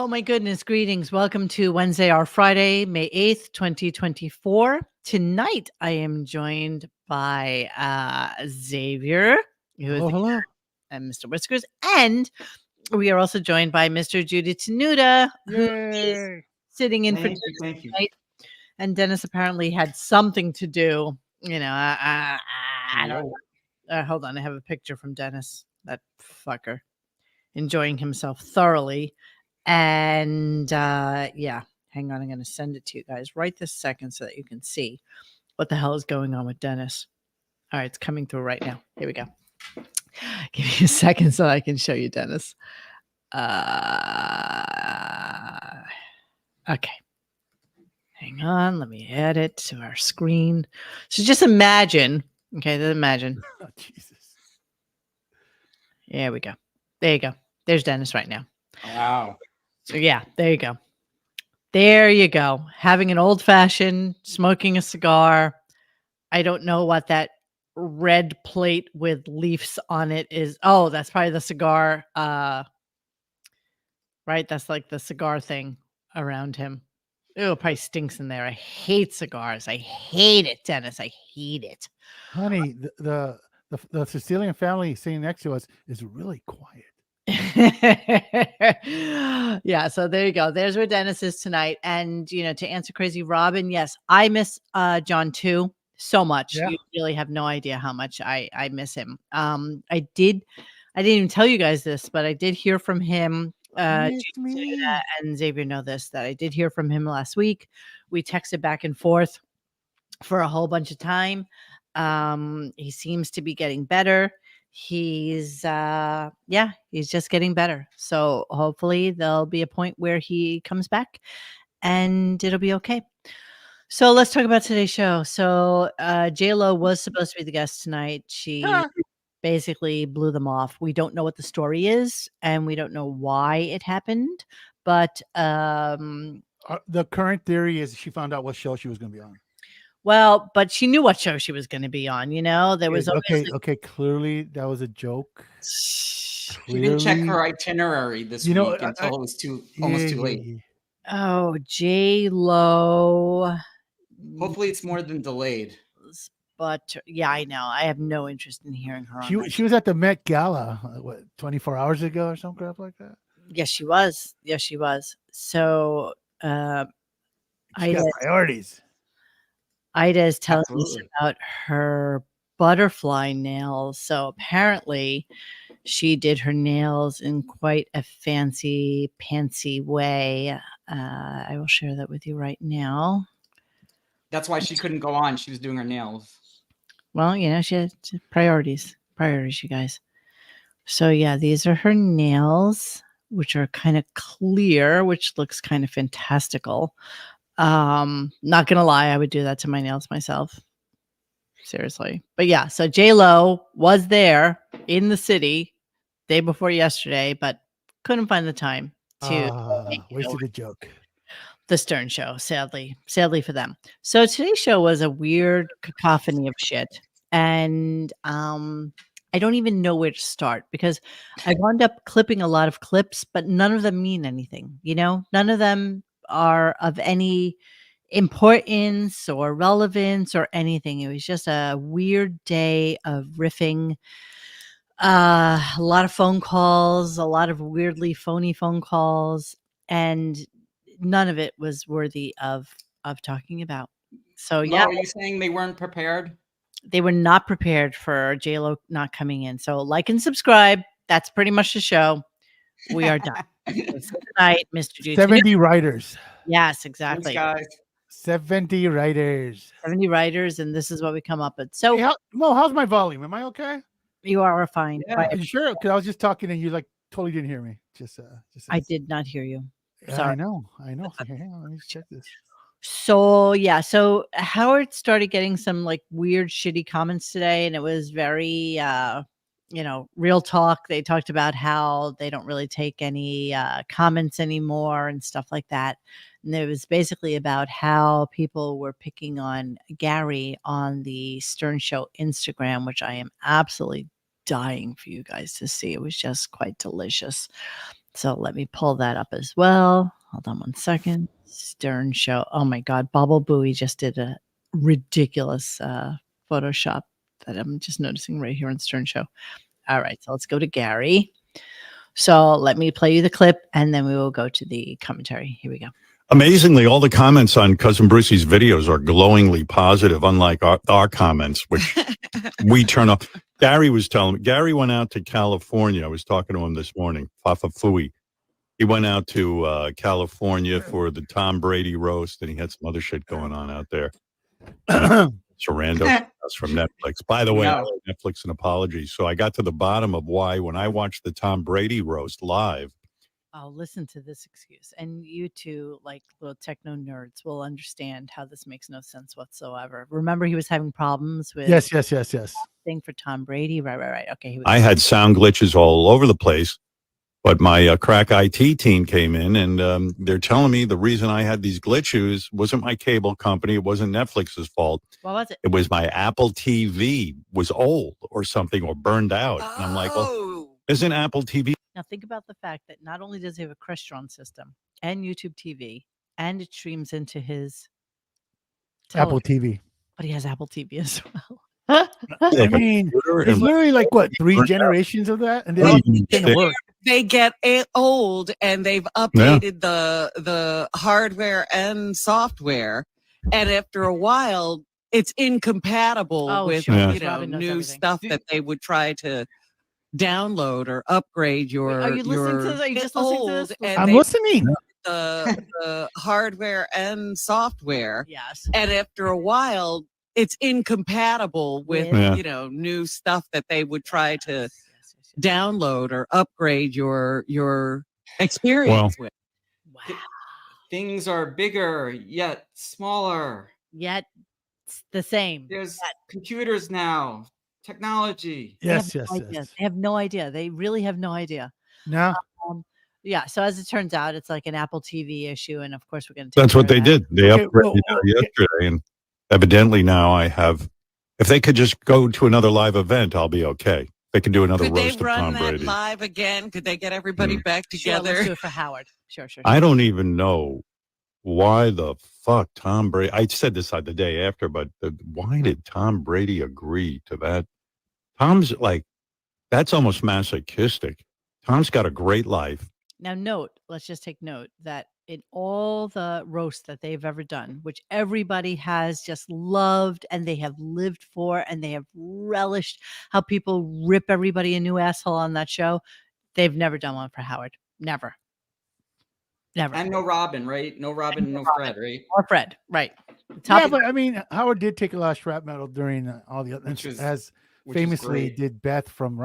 Oh my goodness, greetings. Welcome to Wednesday or Friday, May 8th, 2024. Tonight I am joined by Xavier, who is Hello, hello. and Mr. Whiskers, and we are also joined by Mr. Judy Tenuta, who is Yay. sitting in for Thank you, Dennis thank you. tonight. And Dennis apparently had something to do. I don't Whoa. know. Hold on, I have a picture from Dennis, that fucker, enjoying himself thoroughly. And yeah, hang on, I'm going to send it to you guys right this second so that you can see what the hell is going on with Dennis. All right, it's coming through right now. Here we go. Give me a second so I can show you Dennis. Okay. Hang on, let me add it to our screen. So just imagine, okay, then imagine. Oh, Jesus. There we go. There you go. There's Dennis right now. Wow. So yeah, there you go. There you go. Having an old fashioned, smoking a cigar. I don't know what that red plate with leaves on it is. Oh, that's probably the cigar. Right? That's like the cigar thing around him. Ew, it probably stinks in there. I hate cigars. I hate it, Dennis. I hate it. Honey, the Sicilian family sitting next to us is really quiet. Yeah, so there you go. There's where Dennis is tonight. And to answer Crazy Robin, yes, I miss John too so much. Yeah. You really have no idea how much I miss him. I didn't even tell you guys this, but I did hear from him. Miss Judy me. and Xavier know this, that I did hear from him last week. We texted back and forth for a whole bunch of time. He seems to be getting better. He's just getting better. So hopefully there'll be a point where he comes back and it'll be okay. So let's talk about today's show. So J-Lo was supposed to be the guest tonight. She basically blew them off. We don't know what the story is and we don't know why it happened, but The current theory is she found out what show she was going to be on. well, but she knew what show she was going to be on. There was Okay. Clearly, that was a joke. She didn't check her itinerary this week until it was almost too late. Oh, J-Lo. Hopefully, it's more than delayed. But yeah, I know. I have no interest in hearing her. She was at the Met Gala, what, 24 hours ago or some crap like that? Yes, she was. Yes, she was. So She got priorities. Ida is telling us about her butterfly nails. So apparently she did her nails in quite a fancy pantsy way. I will share that with you right now. That's why she couldn't go on. She was doing her nails. Well, she had priorities, you guys. So yeah, these are her nails, which are kind of clear, which looks kind of fantastical. Not gonna lie, I would do that to my nails myself. Seriously. But yeah, so J-Lo was there in the city day before yesterday, but couldn't find the time to wasted a joke. The Stern Show, sadly for them. So today's show was a weird cacophony of shit. And I don't even know where to start because I wound up clipping a lot of clips, but none of them mean anything. None of them are of any importance or relevance or anything. It was just a weird day of riffing. A lot of phone calls, a lot of weirdly phony phone calls, and none of it was worthy of talking about. So yeah, are you saying they weren't prepared? They were not prepared for J-Lo not coming in. So like and subscribe. That's pretty much the show. We are done. Tonight, Mr. Jude. 70 writers. Yes, exactly. Thanks, guys. 70 writers. 70 writers, and this is what we come up with. So, hey, how's my volume? Am I okay? You are fine. Yeah. Are you sure? Because I was just talking and you totally didn't hear me. I did not hear you. Sorry. I know. Hang on, let me check this. So yeah, so Howard started getting some weird shitty comments today, and it was very real talk. They talked about how they don't really take any comments anymore and stuff like that. And it was basically about how people were picking on Gary on the Stern Show Instagram, which I am absolutely dying for you guys to see. It was just quite delicious. So let me pull that up as well. Hold on one second. Stern Show. Oh my God. Bobble Booey just did a ridiculous Photoshop that I'm just noticing right here on Stern Show. All right. So let's go to Gary. So let me play you the clip and then we will go to the commentary. Here we go. Amazingly, all the comments on Cousin Brucey's videos are glowingly positive, unlike our comments, which we turn off. Gary was telling me, Gary went out to California. I was talking to him this morning, Fafa Fui. He went out to California for the Tom Brady roast, and he had some other shit going on out there. Sarando that's from Netflix. By the way, I owe Netflix an apology. So I got to the bottom of why, when I watched the Tom Brady roast live. Oh, listen to this excuse. And you two, like little techno nerds, will understand how this makes no sense whatsoever. Remember, he was having problems with yes. thing for Tom Brady. Right. Okay. I had sound glitches all over the place, but my crack IT team came in and they're telling me the reason I had these glitches wasn't my cable company. It wasn't Netflix's fault. What was it? It was my Apple TV was old or something or burned out. And I'm like, well, isn't Apple TV? Now think about the fact that not only does he have a Crestron system and YouTube TV, and it streams into his Apple TV, but he has Apple TV as well. I mean, there's literally like what 3 generations of that, and they all tend to work. They get old, and they've updated the hardware and software, and after a while, it's incompatible with new stuff that they would try to download or upgrade your. Are you listening to this? Are you just listening to this? I'm listening. The hardware and software. Yes. And after a while, it's incompatible with new stuff that they would try to download or upgrade your experience with. Wow. Things are bigger yet smaller. Yet the same. There's computers now. Technology. Yes. They have no idea. They really have no idea. No. Yeah. So as it turns out, it's like an Apple TV issue, and of course we're going to. That's what they did. They upgraded yesterday, and evidently now I have. If they could just go to another live event, I'll be okay. They can do another roast of Tom Brady. Could they run that live again? Could they get everybody back together? Sure, let's do it for Howard. Sure. I don't even know why the fuck Tom Brady. I said this the day after, but why did Tom Brady agree to that? Tom's like, that's almost masochistic. Tom's got a great life. Now, let's just take note that in all the roasts that they've ever done, which everybody has just loved and they have lived for, and they have relished how people rip everybody a new asshole on that show, they've never done one for Howard. Never. And no Robin, right? No Robin, no Fred, right? Or Fred, right. But I mean, Howard did take a lot of shrapnel during all the others, as famously did Beth from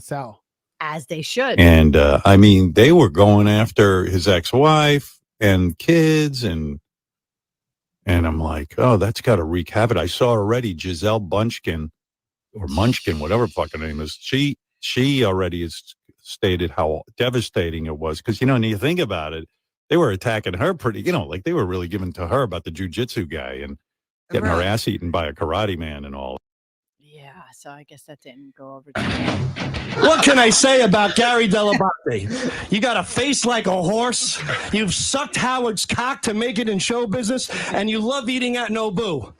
Sal. As they should. And I mean, they were going after his ex-wife and kids, and I'm like, oh, that's got to wreak havoc. I saw already Giselle Bunchkin or Munchkin, whatever fucking name is. She already has stated how devastating it was, because when you think about it, they were attacking her pretty, like they were really giving to her about the jujitsu guy and getting her ass eaten by a karate man and all. Yeah, so I guess that didn't go over too well. What can I say about Gary Dell'Abate? You got a face like a horse. You've sucked Howard's cock to make it in show business, and you love eating at Nobu.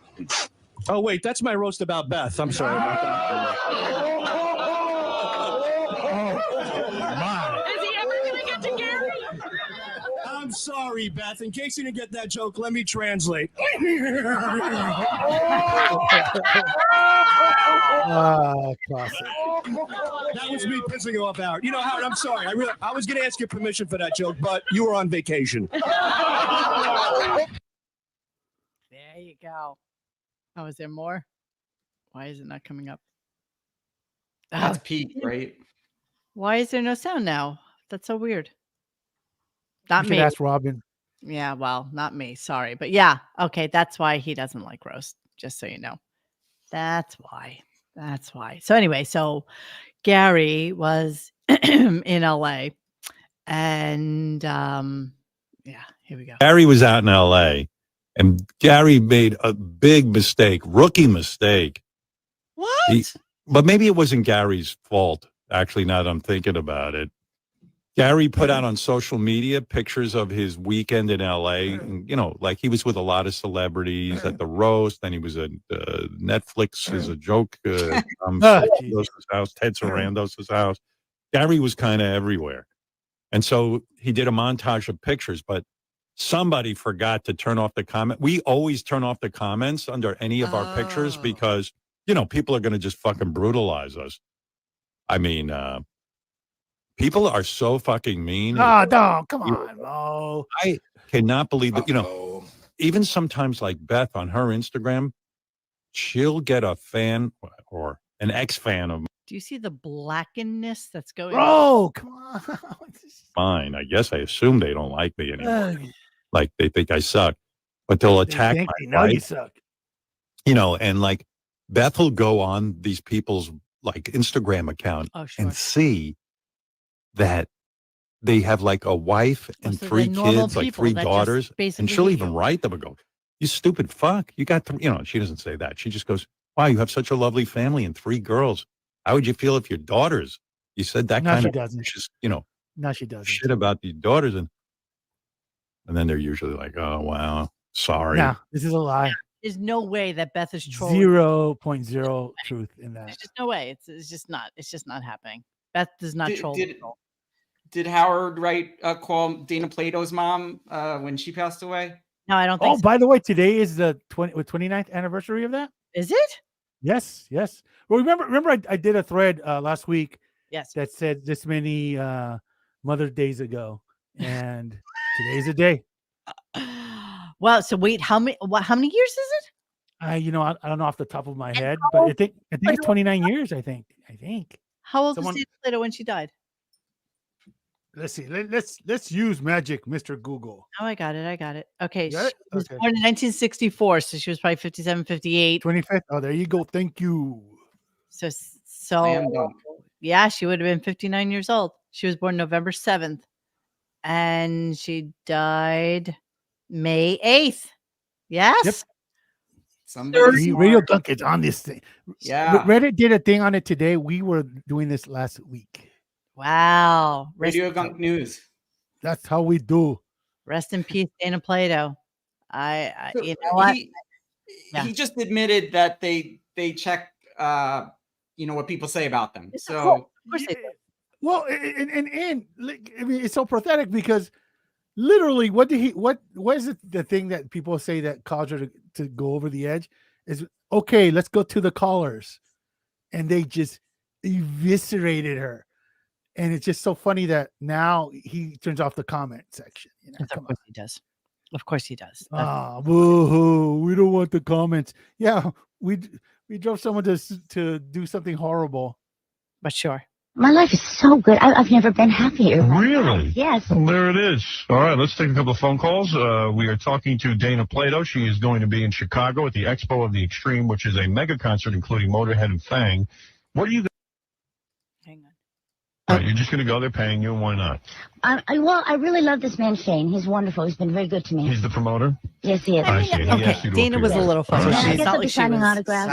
Oh, wait, that's my roast about Beth. I'm sorry about that. Is he ever going to get to Gary? I'm sorry, Beth. In case you didn't get that joke, let me translate. Classic. That was me pissing you off, Howard. Howard, I'm sorry. I was going to ask your permission for that joke, but you were on vacation. There you go. Oh, is there more? Why is it not coming up? That's Pete, right? Why is there no sound now? That's so weird. Not me. Ask Robin. Yeah, well, not me. Sorry. But yeah, okay. That's why he doesn't like roast, just so you know. That's why. So anyway, Gary was in LA, and here we go. Gary was out in LA, and Gary made a big mistake, rookie mistake. What? But maybe it wasn't Gary's fault, actually, now that I'm thinking about it. Gary put out on social media pictures of his weekend in LA. And, like he was with a lot of celebrities at the roast. Then he was at Netflix as a joke. Sandoz' house, Ted Sarandos' house. Gary was kind of everywhere. And so he did a montage of pictures, but somebody forgot to turn off the comment. We always turn off the comments under any of our pictures because, people are going to just fucking brutalize us. I mean, people are so fucking mean. Oh, no, come on, Mo. I cannot believe that, even sometimes like Beth on her Instagram, she'll get a fan or an ex-fan of Do you see the blackenness that's going on? Come on. Fine. I guess I assume they don't like me anymore. Like they think I suck. But they'll attack my they know wife. you suck. And like Beth will go on these people's like Instagram account and see that they have like a wife and so 3 kids, like 3 that daughters, just and she'll hate even you. write them and go, "You stupid fuck, you got 3." She doesn't say that. She just goes, "Wow, you have such a lovely family and 3 girls. How would you feel if your daughters? You said that kind of vicious, No, she doesn't. shit about these daughters," and then they're usually like, "Oh wow, sorry." No, this is a lie. There's no way that Beth is trolling. 0.0 truth in that. There's just no way. It's just not happening. Beth does not troll. Did Howard call Dana Plato's mom when she passed away? No, I don't think so. By the way, today is the 29th anniversary of that. Is it? Yes. Well, remember I did a thread last week. Yes. That said this many Mother's Days ago, and today's the day. Well, so wait, how many years is it? I don't know off the top of my head, but I think it's 29 years. I think. How old was Dana Plato when she died? Let's see. Let's use magic, Mr. Google. Oh, I got it. Okay. She was was born in 1964, so she was probably 57, 58. 25th. Oh, there you go. Thank you. So yeah, she would have been 59 years old. She was born November 7th, and she died May 8th. Yes. Yep. Somebody RadioGunk is on this thing. Yeah. Reddit did a thing on it today. We were doing this last week. Wow. RadioGunk News. That's how we do. Rest in peace, Dana Plato. You know what? Yeah. He just admitted that they check what people say about them. So of course they do. Well, and like, I mean, it's so pathetic because literally, what is it? The thing that people say that caused her to go over the edge is, okay, let's go to the callers, and they just eviscerated her, and it's just so funny that now he turns off the comment section. Of course he does. Of course he does. Boo-hoo, we don't want the comments. Yeah, we drove someone to do something horrible. But sure. My life is so good. I've never been happier. Really? Yes. Well, there it is. All right, let's take a couple of phone calls. We are talking to Dana Plato. She is going to be in Chicago at the Expo of the Extreme, which is a mega concert including Motorhead and Fang. What are you? Hang on. All right, you're just going to go there, paying you, and why not? I really love this man, Shane. He's wonderful. He's been very good to me. He's the promoter? Yes, he is. I see. He asked you to Dana was a appear. little funny. Yeah, I It's guess not I'll like be she signing was autographs.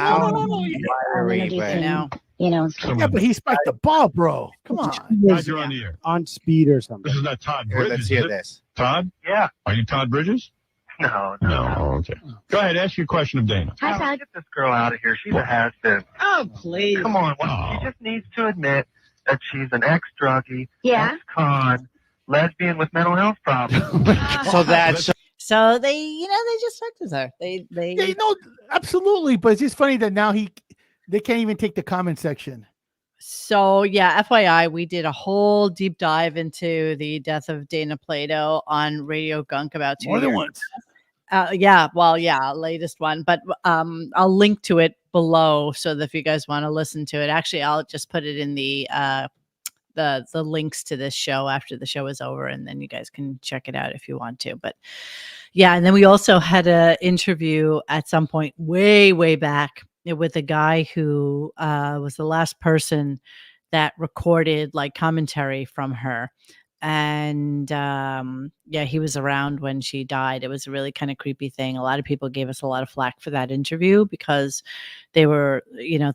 Yeah, but he spiked the ball, bro. Come on. Todd, you're on the air. On speed or something. This is not Todd Here, Bridges. let's hear is it? this. Todd? Yeah. Are you Todd Bridges? No. Oh, okay. Go ahead, ask your question of Dana. Hi, Todd. Get this girl out of here. She's a has-been. Oh, please. Come on. She just needs to admit that she's an ex-druggie, Yeah. ex-con, lesbian with mental health problems. So they just fucked with her. Yeah, absolutely. But it's just funny that now they can't even take the comment section. So yeah, FYI, we did a whole deep dive into the death of Dana Plato on RadioGunk about 2 More years. than once. Latest one. But I'll link to it below so that if you guys want to listen to it. Actually, I'll just put it in the links to this show after the show is over, and then you guys can check it out if you want to. But yeah, and then we also had an interview at some point way back with a guy who was the last person that recorded like commentary from her. And he was around when she died. It was a really kind of creepy thing. A lot of people gave us a lot of flack for that interview because they were,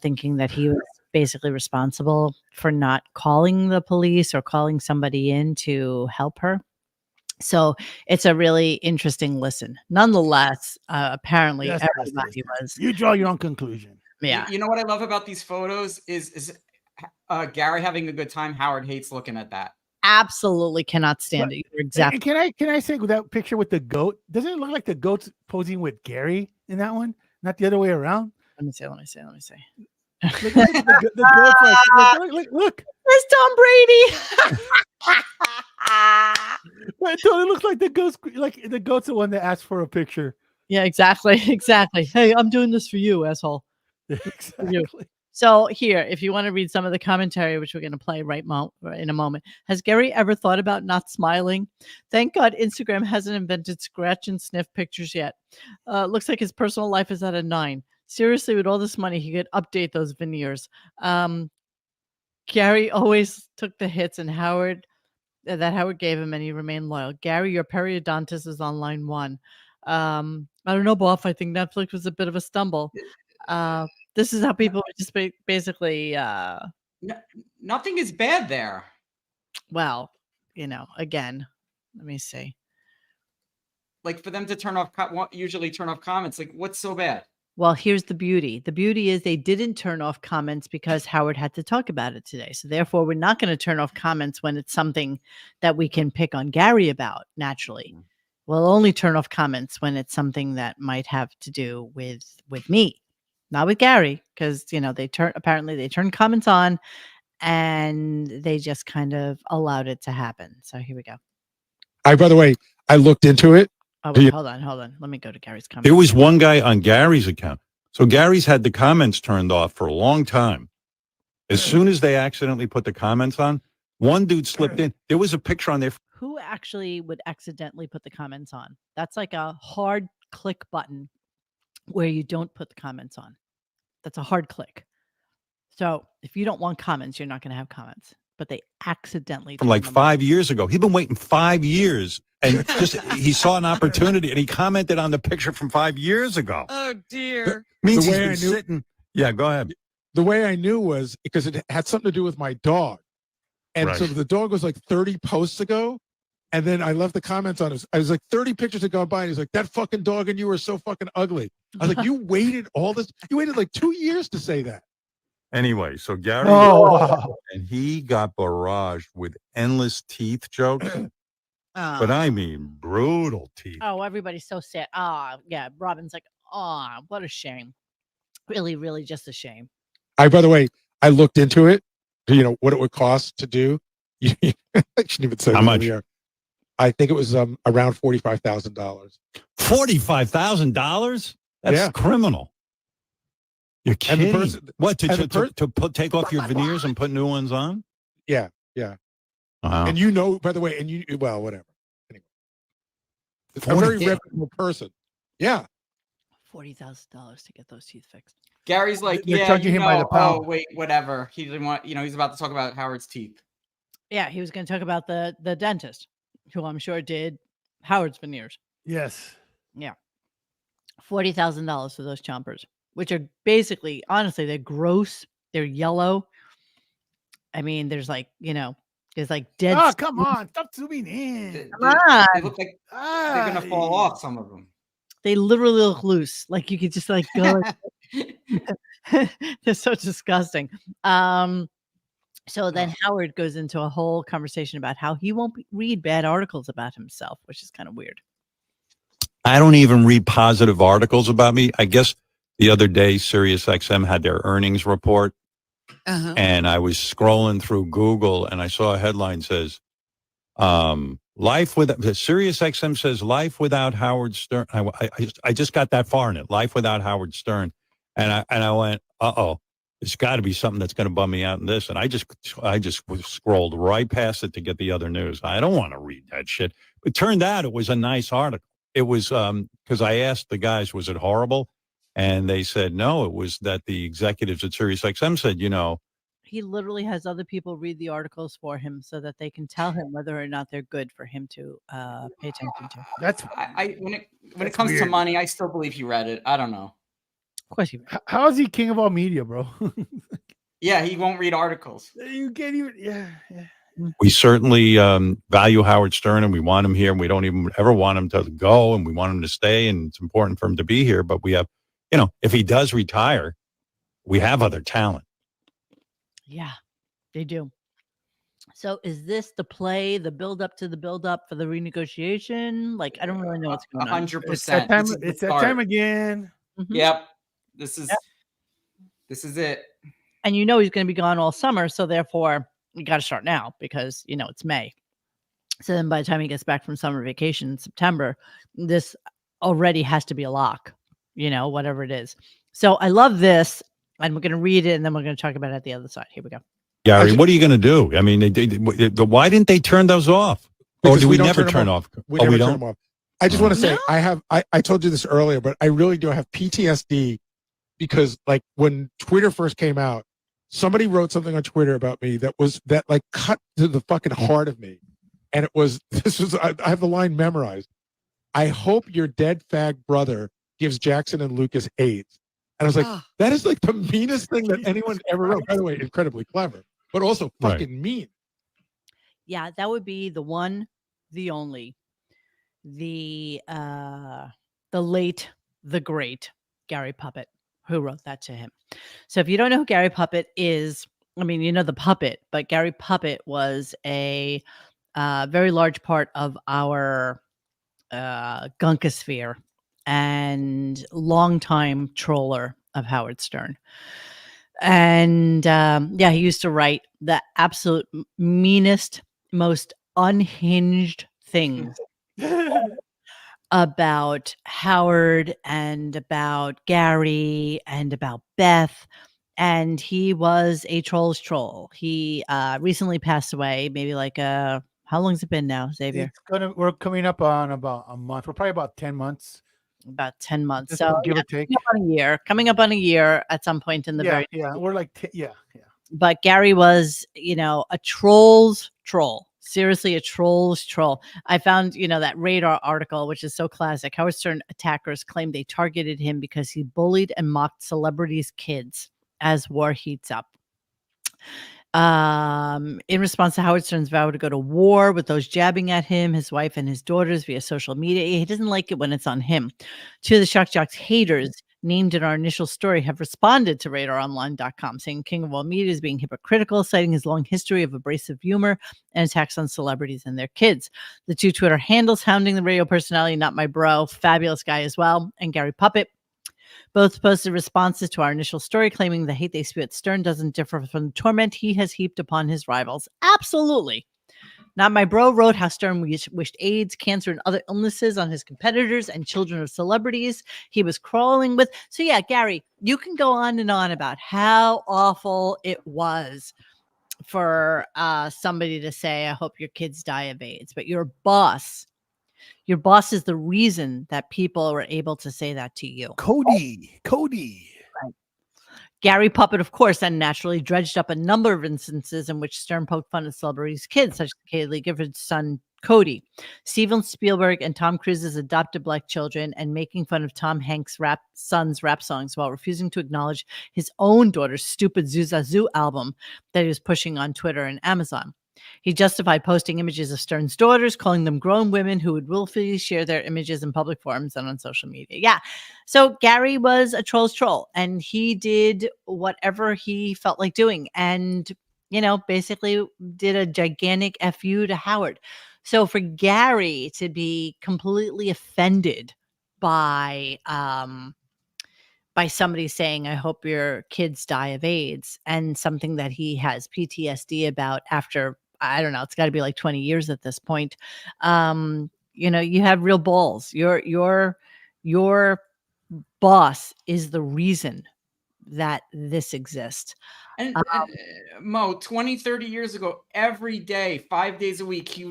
thinking that he was basically responsible for not calling the police or calling somebody in to help her. So it's a really interesting listen. Nonetheless, apparently everybody was. You draw your own conclusion. Yeah. You know what I love about these photos is Gary having a good time. Howard hates looking at that. Absolutely cannot stand it. You're exactly. Can I say with that picture with the goat? Doesn't it look like the goat's posing with Gary in that one, not the other way around? Let me see. Look at the goat's like, look. There's Tom Brady. But it totally looks like the goat's the one that asked for a picture. Yeah, exactly. Hey, I'm doing this for you, asshole. Exactly. So here, if you want to read some of the commentary, which we're going to play in a moment, has Gary ever thought about not smiling? Thank God Instagram hasn't invented scratch and sniff pictures yet. Looks like his personal life is at a 9. Seriously, with all this money, he could update those veneers. Gary always took the hits, and Howard gave him, and he remained loyal. Gary, your periodontist is on line 1. I don't know, Boff. I think Netflix was a bit of a stumble. This is how people just basically. Nothing is bad there. Well, again, let me see. Like for them to usually turn off comments. Like, what's so bad? Well, here's the beauty. The beauty is they didn't turn off comments because Howard had to talk about it today. So therefore, we're not going to turn off comments when it's something that we can pick on Gary about naturally. We'll only turn off comments when it's something that might have to do with me, not with Gary, because apparently they turned comments on and they just kind of allowed it to happen. So here we go. By the way, I looked into it. Oh, wait, hold on. Let me go to Gary's comment. There was one guy on Gary's account. So Gary's had the comments turned off for a long time. As soon as they accidentally put the comments on, one dude slipped in. There was a picture on there. Who actually would accidentally put the comments on? That's like a hard click button where you don't put the comments on. That's a hard click. So if you don't want comments, you're not going to have comments. But they accidentally From like 5 years ago. He'd been waiting 5 years. And he saw an opportunity and he commented on the picture from 5 years ago. Oh, dear. Means he's been sitting. Yeah, go ahead. The way I knew was because it had something to do with my dog. And so the dog was like 30 posts ago. And then I left the comments on it. I was like 30 pictures had gone by. And he's like, that fucking dog and you are so fucking ugly. I was like, you waited all this? You waited like 2 years to say that. Anyway, so Gary, and he got barraged with endless teeth jokes. But I mean, brutal teeth. Oh, everybody's so sad. Yeah. Robin's like, what a shame. Really, really just a shame. By the way, I looked into it, what it would cost to do. I shouldn't even say how much. Here. I think it was around $45,000. $45,000? That's criminal. You're kidding. What, to take off your veneers and put new ones on? Yeah. Wow. And by the way, whatever. Anyway, a very reputable person. Yeah. $40,000 to get those teeth fixed. Gary's like, charging him by the pound. Oh, wait, whatever. He didn't want, he's about to talk about Howard's teeth. Yeah, he was going to talk about the dentist, who I'm sure did Howard's veneers. Yes. Yeah. $40,000 for those chompers, which are basically, honestly, they're gross. They're yellow. I mean, there's like, there's like dead. Oh, come on. Stop zooming in. Come on. They look like they're going to fall off, some of them. They literally look loose. Like you could just like go. They're so disgusting. So then Howard goes into a whole conversation about how he won't read bad articles about himself, which is kind of weird. I don't even read positive articles about me. I guess the other day, SiriusXM had their earnings report. And I was scrolling through Google and I saw a headline says, SiriusXM says life without Howard Stern. I just got that far in it. Life without Howard Stern. And I went, it's got to be something that's going to bum me out in this. And I just scrolled right past it to get the other news. I don't want to read that shit. It turned out it was a nice article. It was because I asked the guys, was it horrible? And they said, no, it was that the executives at SiriusXM said, he literally has other people read the articles for him so that they can tell him whether or not they're good for him to pay attention to. That's when it comes to money, I still believe he read it. I don't know. Of course he read. How is he king of all media, bro? Yeah, he won't read articles. You can't even. Yeah. We certainly value Howard Stern, and we want him here. And we don't even ever want him to go, and we want him to stay. And it's important for him to be here. But we have, if he does retire, we have other talent. Yeah, they do. So is this the play, the build up to the build up for the renegotiation? Like, I don't really know what's going on. 100%. It's that time again. Mhm. Yep. This is it. And he's going to be gone all summer. So therefore, we got to start now because, it's May. So then by the time he gets back from summer vacation in September, this already has to be a lock, whatever it is. So I love this. And we're going to read it and then we're going to talk about it at the other side. Here we go. Gary, what are you going to do? I mean, why didn't they turn those off? Or do we never turn off? We never turn them off. I just want to say, I told you this earlier, but I really do have PTSD because like when Twitter first came out, somebody wrote something on Twitter about me that cut to the fucking heart of me. And I have the line memorized. I hope your dead fag brother gives Jackson and Lucas AIDS. And I was like, that is like the meanest thing that anyone ever wrote. By the way, incredibly clever, but also fucking mean. Yeah, that would be the one, the only, the late, the great Gary Puppet, who wrote that to him. So if you don't know who Gary Puppet is, I mean, you know the puppet, but Gary Puppet was a very large part of our Gunkosphere and longtime troller of Howard Stern. And he used to write the absolute meanest, most unhinged things about Howard and about Gary and about Beth. And he was a troll's troll. He recently passed away, maybe like how long has it been now, Xavier? We're coming up on about a month. We're probably about 10 months. About 10 months. Just So give or take. Coming up on a year at some point in the very we're like But Gary was, a troll's troll. Seriously, a troll's troll. I found, that Radar article, which is so classic. Howard Stern attackers claim they targeted him because he bullied and mocked celebrities' kids as war heats up. In response to Howard Stern's vow to go to war with those jabbing at him, his wife and his daughters via social media, he doesn't like it when it's on him. Two of the Shock Jocks haters named in our initial story have responded to RadarOnline.com, saying King of All Media is being hypocritical, citing his long history of abrasive humor and attacks on celebrities and their kids. The two Twitter handles hounding the radio personality, Not My Bro, fabulous guy as well, and Gary Puppet, both posted responses to our initial story claiming the hate they spew at Stern doesn't differ from the torment he has heaped upon his rivals. Absolutely. Not My Bro wrote how Stern wished AIDS, cancer, and other illnesses on his competitors and children of celebrities he was crawling with. So yeah, Gary, you can go on and on about how awful it was for somebody to say, I hope your kids die of AIDS. But your boss is the reason that people were able to say that to you. Cody. Right. Gary Puppet, of course, then naturally dredged up a number of instances in which Stern poked fun at celebrities' kids, such as Kaylee Gifford's son, Cody, Steven Spielberg and Tom Cruise's adopted black children, and making fun of Tom Hanks' son's rap songs while refusing to acknowledge his own daughter's stupid Zuzazoo album that he was pushing on Twitter and Amazon. He justified posting images of Stern's daughters, calling them grown women who would willfully share their images in public forums and on social media. Yeah. So Gary was a troll's troll, and he did whatever he felt like doing, and, basically did a gigantic FU to Howard. So for Gary to be completely offended by somebody saying, I hope your kids die of AIDS, and something that he has PTSD about after, I don't know, it's got to be like 20 years at this point. You have real balls. Your boss is the reason that this exists. And Mo, 20, 30 years ago, every day, 5 days a week,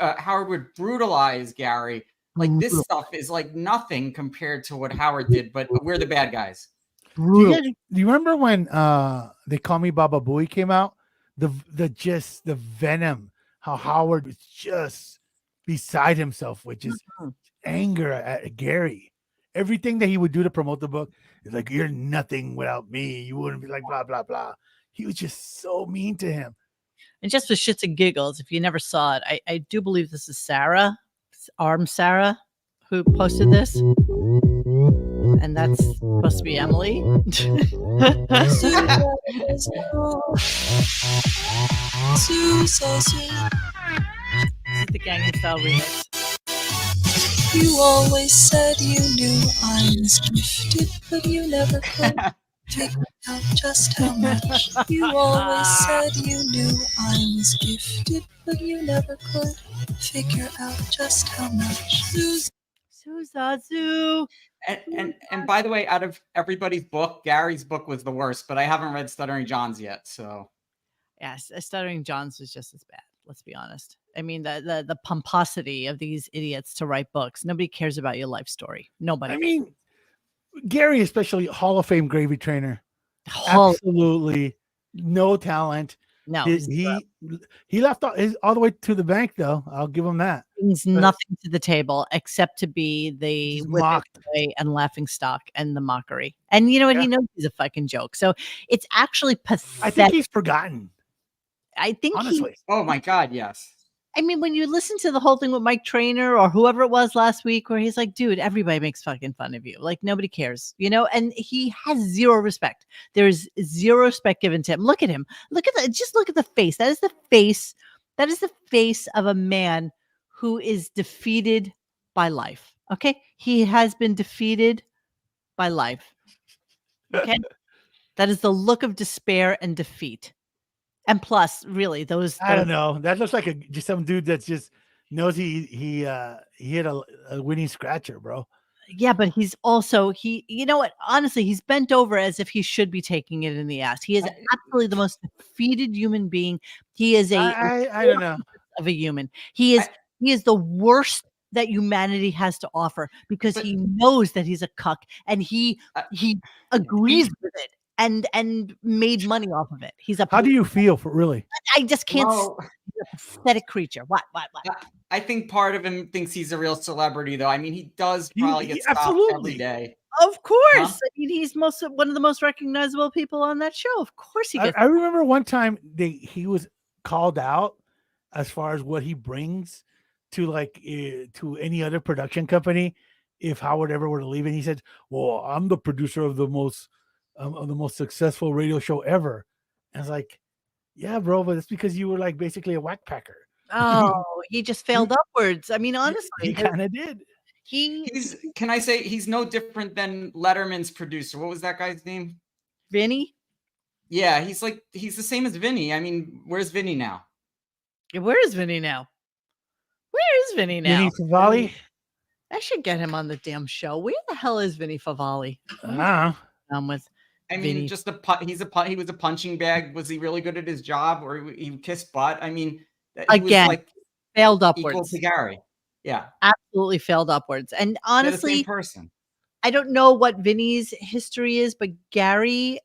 Howard would brutalize Gary. Like, this stuff is like nothing compared to what Howard did, but we're the bad guys. Do you remember when They Call Me Baba Booey came out? The venom, how Howard was just beside himself with just anger at Gary. Everything that he would do to promote the book is like, you're nothing without me. You wouldn't be like blah blah blah. he was just so mean to him. And just for shits and giggles, if you never saw it, I do believe this is Sarah, Sarah, who posted this. And that's supposed to be Emily. The Gangnam Style remix. You always said you knew I was gifted, but you never could figure out just how much. You always said you knew I was gifted, but you never could figure out just how much. Suzazu. And by the way, out of everybody's book, Gary's book was the worst, but I haven't read Stuttering John's yet. So yes, Stuttering John's was just as bad. Let's be honest. I mean, the pomposity of these idiots to write books. Nobody cares about your life story. Nobody. I mean, Gary, especially Hall of Fame gravy trainer, absolutely no talent. No, he left all the way to the bank, though. I'll give him that. Brings nothing to the table except to be the mocked and laughing stock and the mockery. And you know what? He knows he's a fucking joke. So it's actually pathetic. I think he's forgotten. I think honestly. Oh my God, yes. I mean, when you listen to the whole thing with Mike Trainer or whoever it was last week, where he's like, dude, everybody makes fucking fun of you. Like, nobody cares, you know? And he has zero respect. There's zero respect given to him. Look at him. Just look at the face. That is the face. That is the face of a man who is defeated by life. Okay. He has been defeated by life. Okay. That is the look of despair and defeat. And plus, really, those I don't know. That looks like just some dude that just knows he hit a winning scratcher, bro. Yeah, but he's also you know what? Honestly, he's bent over as if he should be taking it in the ass. He is absolutely the most defeated human being. He is I don't know of a human. He is the worst that humanity has to offer because he knows that he's a cuck and he agrees with it. And made money off of it. How do you feel for really? I just can't. He's a pathetic creature. What? I think part of him thinks he's a real celebrity, though. I mean, he does probably get stopped every day. Of course. Huh? I mean, he's one of the most recognizable people on that show. Of course he gets. I remember one time he was called out as far as what he brings to to any other production company. If Howard ever were to leave, and he said, "Well, I'm the producer of the most successful radio show ever." And I was like, yeah, bro, but it's because you were like basically a whack packer. Oh, he just failed upwards. I mean, honestly, he kind of did. Can I say he's no different than Letterman's producer? What was that guy's name? Vinny? Yeah, he's the same as Vinny. I mean, where's Vinny now? Where is Vinny now? Where is Vinny now? Vinny Favali? I should get him on the damn show. Where the hell is Vinny Favali? I'm with. I mean, Vinny. Just he was a punching bag. Was he really good at his job, or he kissed butt? I mean, he was failed upwards. Equal to Gary. Yeah, absolutely failed upwards. And honestly, the same person. I don't know what Vinny's history is, but Gary,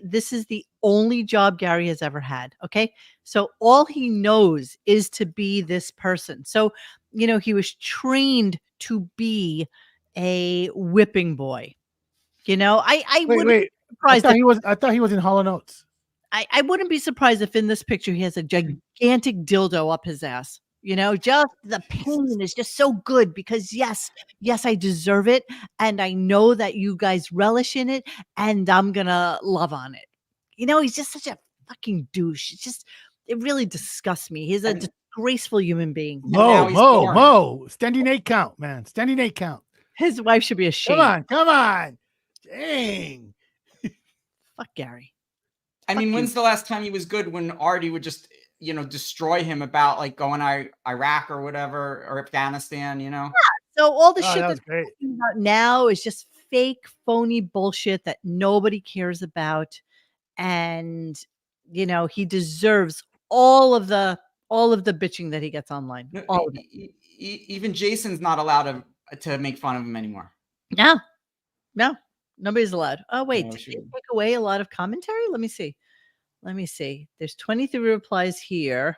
this is the only job Gary has ever had. Okay, so all he knows is to be this person. So he was trained to be a whipping boy. I wait. I thought he was in Hall & Oates. I wouldn't be surprised if in this picture he has a gigantic dildo up his ass. Just the pain is just so good because yes, I deserve it, and I know that you guys relish in it, and I'm gonna love on it. He's just such a fucking douche. It really disgusts me. He's a disgraceful human being. Mo, standing 8 count, man. Standing 8 count. His wife should be ashamed. Come on. Dang. Fuck Gary. I mean, when's the last time he was good? When Artie would just, destroy him about like going Iraq or whatever, or Afghanistan, Yeah. So all the shit that's talking about now is just fake, phony bullshit that nobody cares about. And, he deserves all of the bitching that he gets online. All of it. Even Jason's not allowed to make fun of him anymore. No. Nobody's allowed. Oh, wait. Did they take away a lot of commentary? Let me see. There's 23 replies here.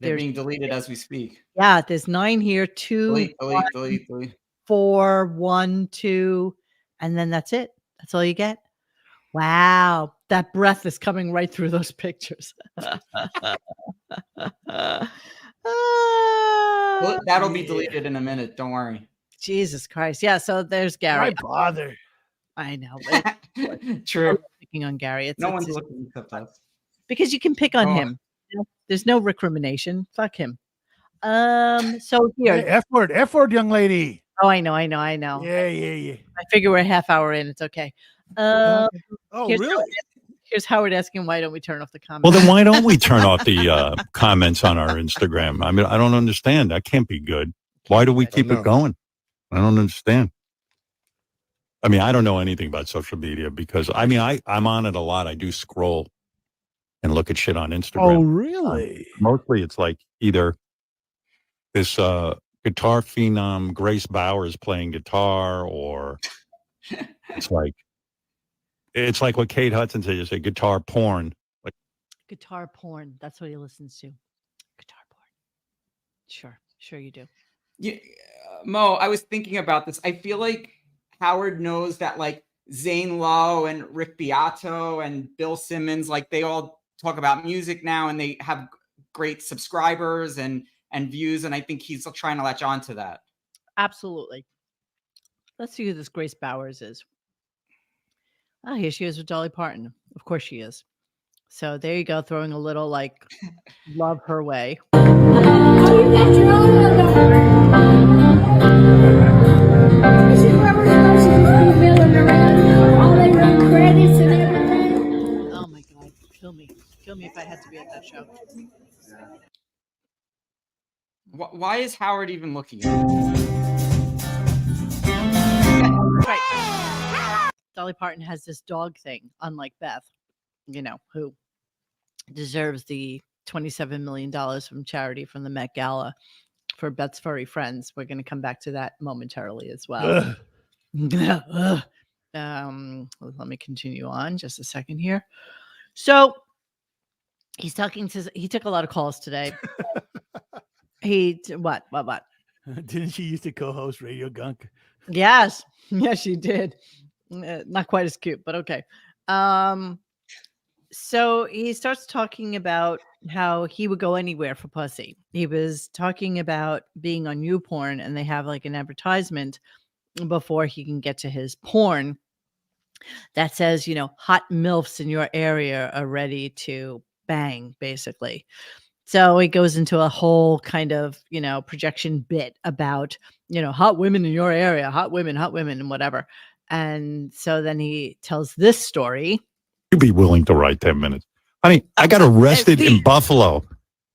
They're being deleted as we speak. Yeah, there's 9 here. 2, delete. 4, 1, 2, and then that's it. That's all you get. Wow, that breath is coming right through those pictures. Well, that'll be deleted in a minute. Don't worry. Jesus Christ. Yeah, so there's Gary. Why bother? I know. True. Picking on Gary. No one's looking except us. Because you can pick on Oh. him. There's no recrimination. Fuck him. So here. Hey, F word, young lady. Oh, I know. Yeah. I figure we're a half hour in. It's okay. Oh, really? Here's Howard asking, why don't we turn off the comments? Well, then why don't we turn off the comments on our Instagram? I mean, I don't understand. That can't be good. Why do we keep it going? I don't understand. I mean, I don't know anything about social media because, I mean, I'm on it a lot. I do scroll and look at shit on Instagram. Oh, really? Mostly it's like either this guitar phenom Grace Bowers playing guitar, or it's like what Kate Hudson said. You say guitar porn. Like guitar porn. That's what he listens to. Guitar porn. Sure you do. Yeah, Mo, I was thinking about this. I feel like Howard knows that like Zane Lowe and Rick Beato and Bill Simmons, like they all talk about music now and they have great subscribers and views. And I think he's trying to latch on to that. Absolutely. Let's see who this Grace Bowers is. Oh, here she is with Dolly Parton. Of course she is. So there you go, throwing a little like love her way. You got your this is where we're supposed to be milling around. All they run credits and everything. Oh my God, kill me if I had to be at that show. Why is Howard even looking? Right. Dolly Parton has this dog thing, unlike Beth, who deserves the $27 million from charity from the Met Gala for Beth's furry friends. We're going to come back to that momentarily as well. Let me continue on just a second here. So he took a lot of calls today. What? Didn't she used to co-host RadioGunk? Yes, she did. Not quite as cute, but okay. So he starts talking about how he would go anywhere for pussy. He was talking about being on YouPorn, and they have like an advertisement before he can get to his porn that says, hot MILFs in your area are ready to bang, basically. So he goes into a whole kind of, projection bit about, hot women in your area, hot women, and whatever. And so then he tells this story. You'd be willing to write 10 minutes. Honey, I got arrested in Buffalo,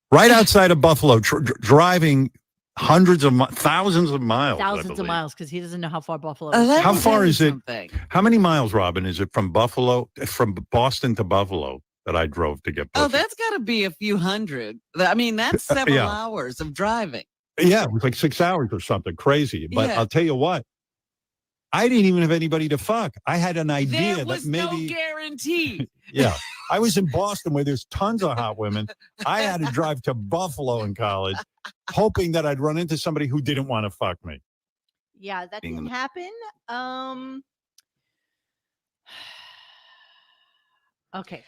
right outside of Buffalo, driving thousands of miles. Thousands of miles, because he doesn't know how far Buffalo is. How far is it? How many miles, Robin, is it from Boston to Buffalo that I drove to get pussy? Oh, that's got to be a few hundred. I mean, that's several hours of driving. Yeah, it was like 6 hours or something crazy. But I'll tell you what, I didn't even have anybody to fuck. I had an idea there was that maybe no guarantee. Yeah, I was in Boston where there's tons of hot women. I had to drive to Buffalo in college, hoping that I'd run into somebody who didn't want to fuck me. Yeah, that didn't happen. Okay.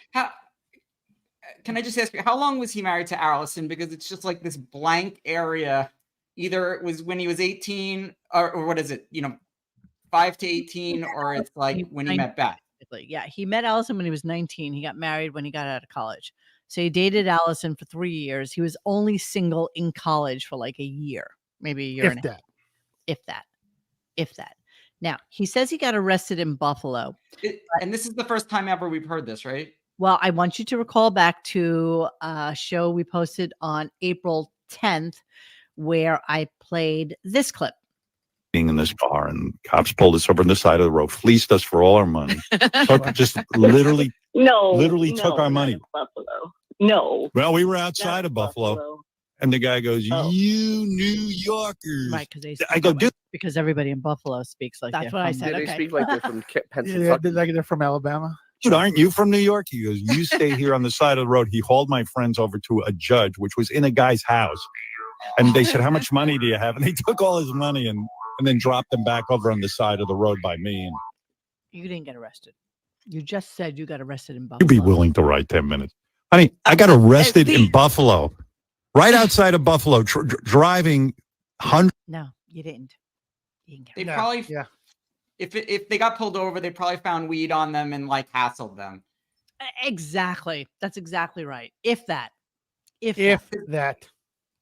Can I just ask you, how long was he married to Allison? Because it's just like this blank area. Either it was when he was 18 or what is it? 5 to 18, or it's like when he met Beth. Yeah, he met Allison when he was 19. He got married when he got out of college. So he dated Allison for 3 years. He was only single in college for like a year, maybe a year and a half. If that. Now, he says he got arrested in Buffalo. And this is the first time ever we've heard this, right? Well, I want you to recall back to a show we posted on April 10th where I played this clip. Being in this car, and cops pulled us over on the side of the road, fleeced us for all our money. Just literally took our money. Buffalo. No. Well, we were outside of Buffalo. And the guy goes, "You New Yorkers." Right, because I go, "Dude." Because everybody in Buffalo speaks like That's what I said. They speak like they're from Yeah, like they're from Alabama. Dude, aren't you from New York? He goes, "You stay here on the side of the road." He hauled my friends over to a judge, which was in a guy's house. And they said, "How much money do you have?" And they took all his money and then dropped them back over on the side of the road by me. And you didn't get arrested. You just said you got arrested in Buffalo. You'd be willing to write 10 minutes. I mean, I got arrested in Buffalo, right outside of Buffalo, driving hundreds. No, you didn't. They probably, if they got pulled over, they probably found weed on them and like hassled them. Exactly. That's exactly right. If that.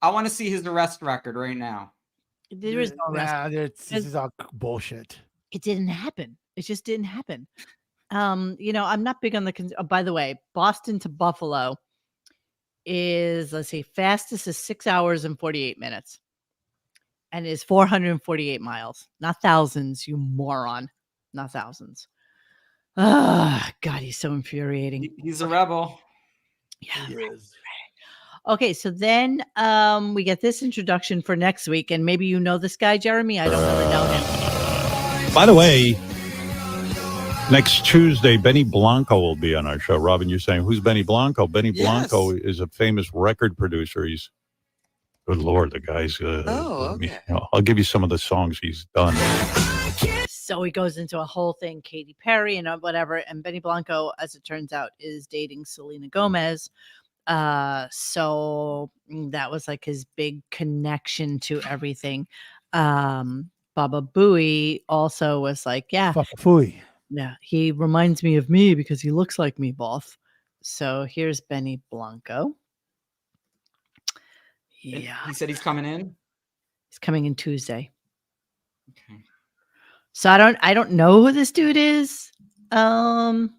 I want to see his arrest record right now. There is no arrest. This is all bullshit. It didn't happen. It just didn't happen. I'm not big on by the way, Boston to Buffalo is, let's see, fastest is 6 hours and 48 minutes. And is 448 miles. Not thousands, you moron. Not thousands. Ah, God, he's so infuriating. He's a rebel. Yeah. He is. Okay, so then we get this introduction for next week, and maybe you know this guy, Jeremy. I don't really know him. By the way, next Tuesday, Benny Blanco will be on our show. Robin, you're saying, who's Benny Blanco? Benny Blanco is a famous record producer. He's, good Lord, the guy's... okay. I'll give you some of the songs he's done. So he goes into a whole thing, Katy Perry and whatever, and Benny Blanco, as it turns out, is dating Selena Gomez. So that was like his big connection to everything. Baba Booey also was like, yeah, he reminds me of me because he looks like me, both. So here's Benny Blanco. Yeah, he said he's coming in. He's coming in Tuesday. Okay. So I don't know who this dude is. But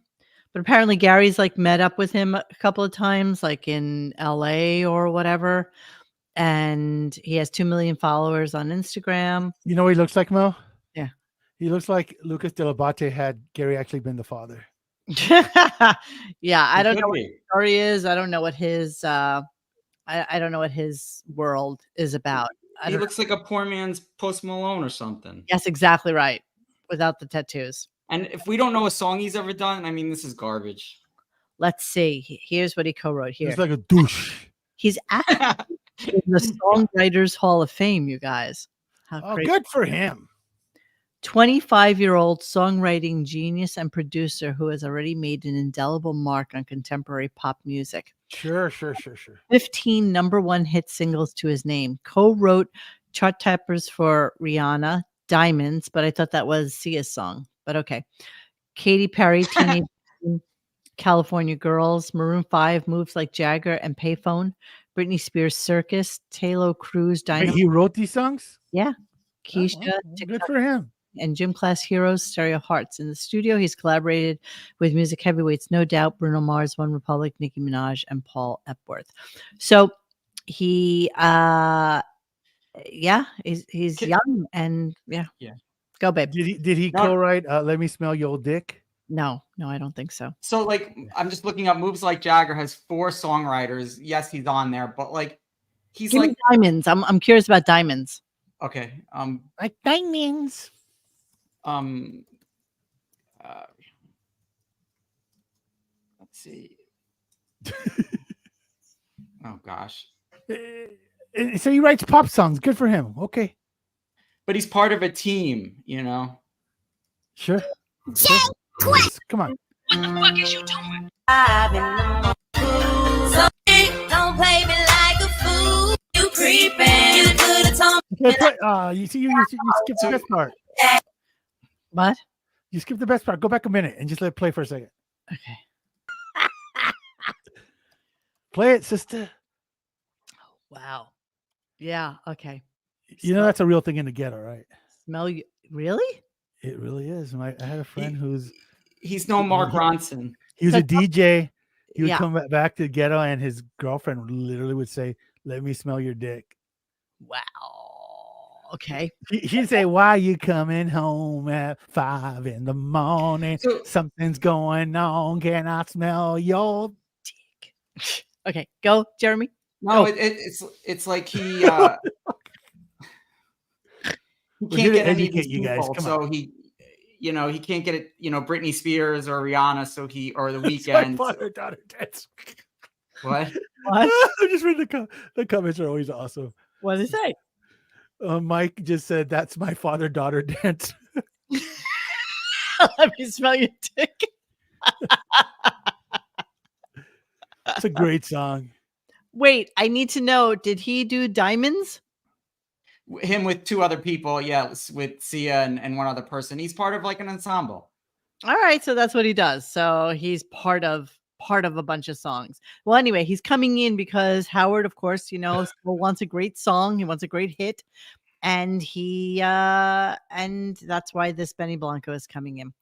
apparently Gary's like met up with him a couple of times, like in LA or whatever. And he has 2 million followers on Instagram. You know what he looks like, Mo? Yeah. He looks like Lucas De La Bate had Gary actually been the father. Yeah. I don't know what his story is. I don't know what his, I don't know what his world is about. He looks like a poor man's Post Malone or something. Yes, exactly right. Without the tattoos. And if we don't know a song he's ever done, I mean, this is garbage. Let's see. Here's what he co-wrote here. He's like a douche. He's actually in the Songwriters Hall of Fame, you guys. How crazy. Good for him. 25-year-old songwriting genius and producer who has already made an indelible mark on contemporary pop music. Sure. 15 number one hit singles to his name. Co-wrote chart toppers for Rihanna, Diamonds, but I thought that was Sia's song. But okay. Katy Perry, Teenage California Girls, Maroon 5, Moves Like Jagger and Payphone, Britney Spears, Circus, Taylor Cruz, Dynamite. He wrote these songs? Yeah. Keisha, good for him. And Gym Class Heroes, Stereo Hearts. In the studio, he's collaborated with music heavyweights No Doubt, Bruno Mars, One Republic, Nicki Minaj, and Paul Epworth. So he he's young and yeah. Go, babe. Did he co-write Let Me Smell Your Old Dick? No, I don't think so. So like I'm just looking up Moves Like Jagger has 4 songwriters. Yes, he's on there, but like he's Give like me Diamonds. I'm curious about Diamonds. Okay. Like Diamonds. Let's see. Oh gosh. So he writes pop songs. Good for him. Okay. But he's part of a team, you know. Sure. Come on. What the fuck is you doing? Don't play me like a fool. You creeping. You could have told me. You skipped the best part. What? You skipped the best part. Go back a minute and just let it play for a second. Okay. Play it, sister. Wow. Yeah. Okay. You know that's a real thing in the ghetto, right? Smell you? Really? It really is. I had a friend he's no Mark Ronson. He was a DJ. He would come back to the ghetto, and his girlfriend literally would say, "Let me smell your dick." Wow. Okay. She'd say, "Why you coming home at 5 a.m? Something's going on. Can I smell your dick?" Okay, go, Jeremy. No, it's like he can't get any of these people, so he can't get it. Britney Spears or Rihanna, so or The Weeknd. Father-daughter dance. What? I'm just reading the comments are always awesome. What did it say? Mike just said that's my father-daughter dance. Let me smell your dick. It's a great song. Wait, I need to know, did he do Diamonds? Him with two other people, yeah, with Sia and one other person. He's part of like an ensemble. All right, so that's what he does. So he's part of a bunch of songs. Well, anyway, he's coming in because Howard, of course, still wants a great song. He wants a great hit. And and that's why this Benny Blanco is coming in.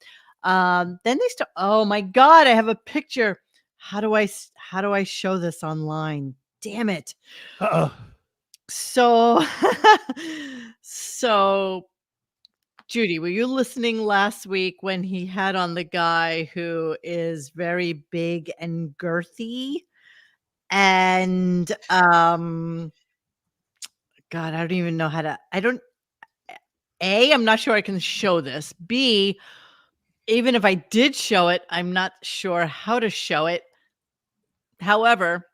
Then they start. Oh my God, I have a picture. How do I show this online? Damn it. Uh-oh. So Judy, were you listening last week when he had on the guy who is very big and girthy? And God, I don't even know how to. I'm not sure I can show this. B, even if I did show it, I'm not sure how to show it. However,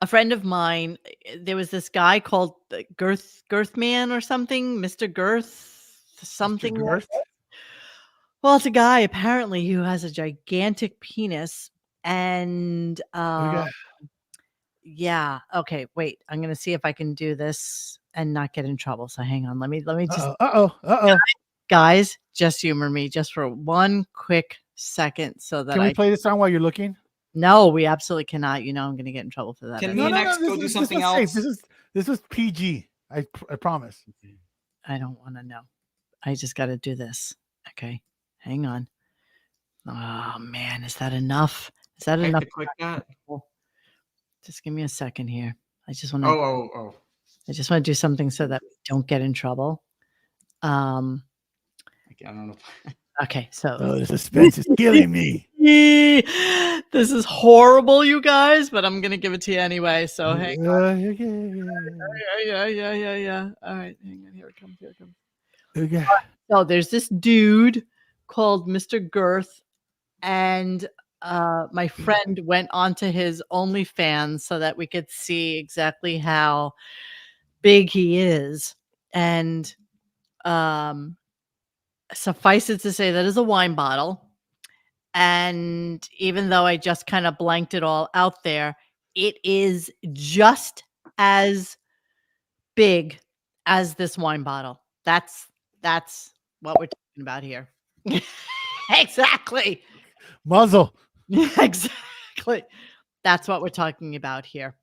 a friend of mine, there was this guy called Girth Man or something, Mr. Girth, something. Mr. Girth? Well, it's a guy apparently who has a gigantic penis, and yeah. Okay, wait. I'm gonna see if I can do this and not get in trouble. So hang on. Let me just. Guys, just humor me just for one quick second, so that Can we play this song while you're looking? No, we absolutely cannot. I'm gonna get in trouble for that. Can me and X go do something else? This is PG. I promise. I don't want to know. I just got to do this. Okay, hang on. Oh man, is that enough? Is that enough? To click that? Just give me a second here. I just want to. Oh. I just want to do something so that we don't get in trouble. I don't know. Okay, so the suspense is killing me. This is horrible, you guys, but I'm gonna give it to you anyway. So hang on. Yeah. All right, hang on. Here it comes. Okay. So there's this dude called Mr. Girth, and my friend went onto his OnlyFans so that we could see exactly how big he is. And suffice it to say, that is a wine bottle. And even though I just kind of blanked it all out there, it is just as big as this wine bottle. That's what we're talking about here. Exactly. Muzzle. Exactly. That's what we're talking about here.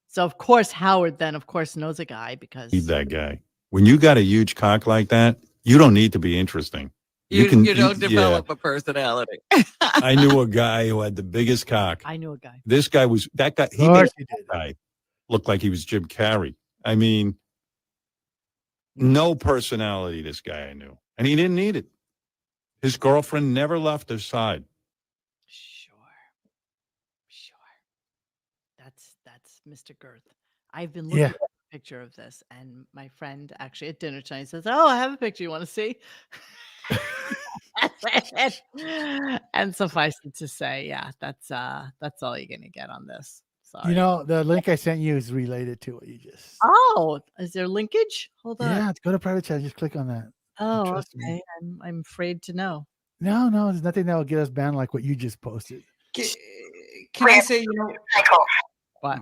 So of course Howard then knows a guy because Need that guy. When you got a huge cock like that, you don't need to be interesting. You don't develop a personality. I knew a guy who had the biggest cock. I knew a guy. This guy was that guy. He made that guy look like he was Jim Carrey. I mean, no personality. This guy I knew, and he didn't need it. His girlfriend never left his side. Sure. That's Mr. Girth. I've been looking at a picture of this, and my friend actually at dinner tonight says, "Oh, I have a picture. You want to see?" And suffice it to say, yeah, that's all you're gonna get on this. Sorry. The link I sent you is related to what you just. Oh, is there linkage? Hold on. Yeah, go to private chat. Just click on that. Oh, okay. I'm afraid to know. No, there's nothing that will get us banned like what you just posted. Can I say, what?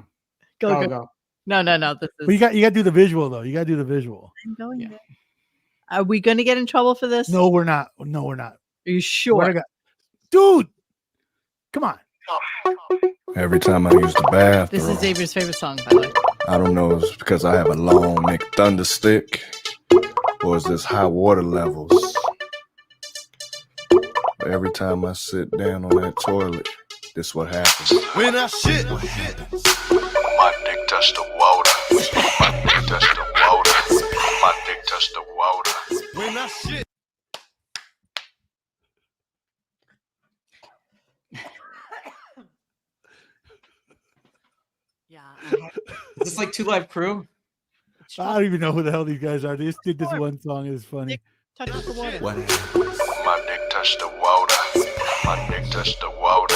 Go. No. This is. Well, you got to do the visual though. You got to do the visual. I'm going there. Are we going to get in trouble for this? No, we're not. Are you sure? Dude, come on. Every time I use the bathroom. This is Xavier's favorite song, by the way. I don't know if it's because I have a long McThunder stick or is this high water levels. But every time I sit down on that toilet, this what happens. When I shit, what happens? My dick touched the water. My dick touched the water. My dick touched the water. When I shit. Yeah. Is this like Two Live Crew? I don't even know who the hell these guys are. They just did this one song. It's funny. Touch the water. What happens? My dick touched the water. My dick touched the water.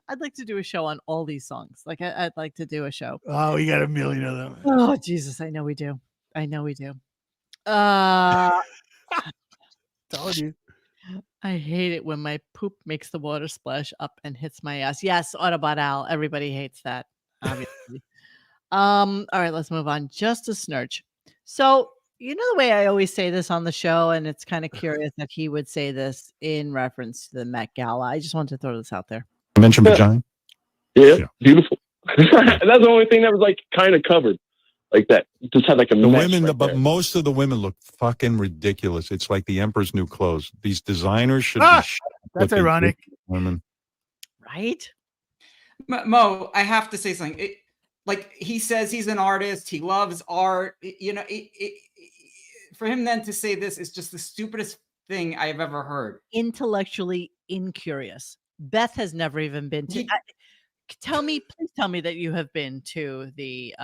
I'd like to do a show on all these songs. Like I'd like to do a show. Oh, we got a million of them. Oh, Jesus. I know we do. Talk telling you. I hate it when my poop makes the water splash up and hits my ass. Yes, Autobot Al. Everybody hates that, obviously. All right, let's move on. Justice Snurch. So, you know the way I always say this on the show, and it's kind of curious that he would say this in reference to the Met Gala. I just wanted to throw this out there. I mentioned vagina. Yeah, beautiful. That's the only thing that was like kind of covered like that. Just had like a The mesh women, right but there. most of the women look fucking ridiculous. It's like the Emperor's New Clothes. These designers should be. That's what they do ironic. to women. Right? Mo, I have to say something. Like he says he's an artist. He loves art. You know, for him then to say this is just the stupidest thing I've ever heard. Intellectually incurious. Beth has never even been to. Please tell me that you have been to the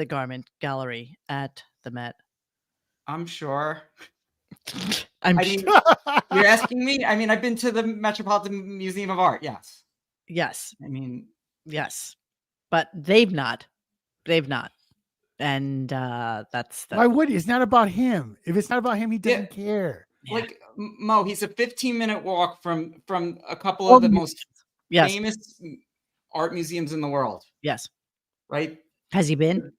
garment gallery at the Met. I'm sure. I'm sure. You're asking me? I mean, I've been to the Metropolitan Museum of Art. Yes. Yes. I mean, yes. But they've not. They've not. And that's why would he? It's not about him. If it's not about him, he doesn't care. like Mo, he's a 15-minute walk from a couple of the most famous art museums in the world. Yes. Right? Has he been?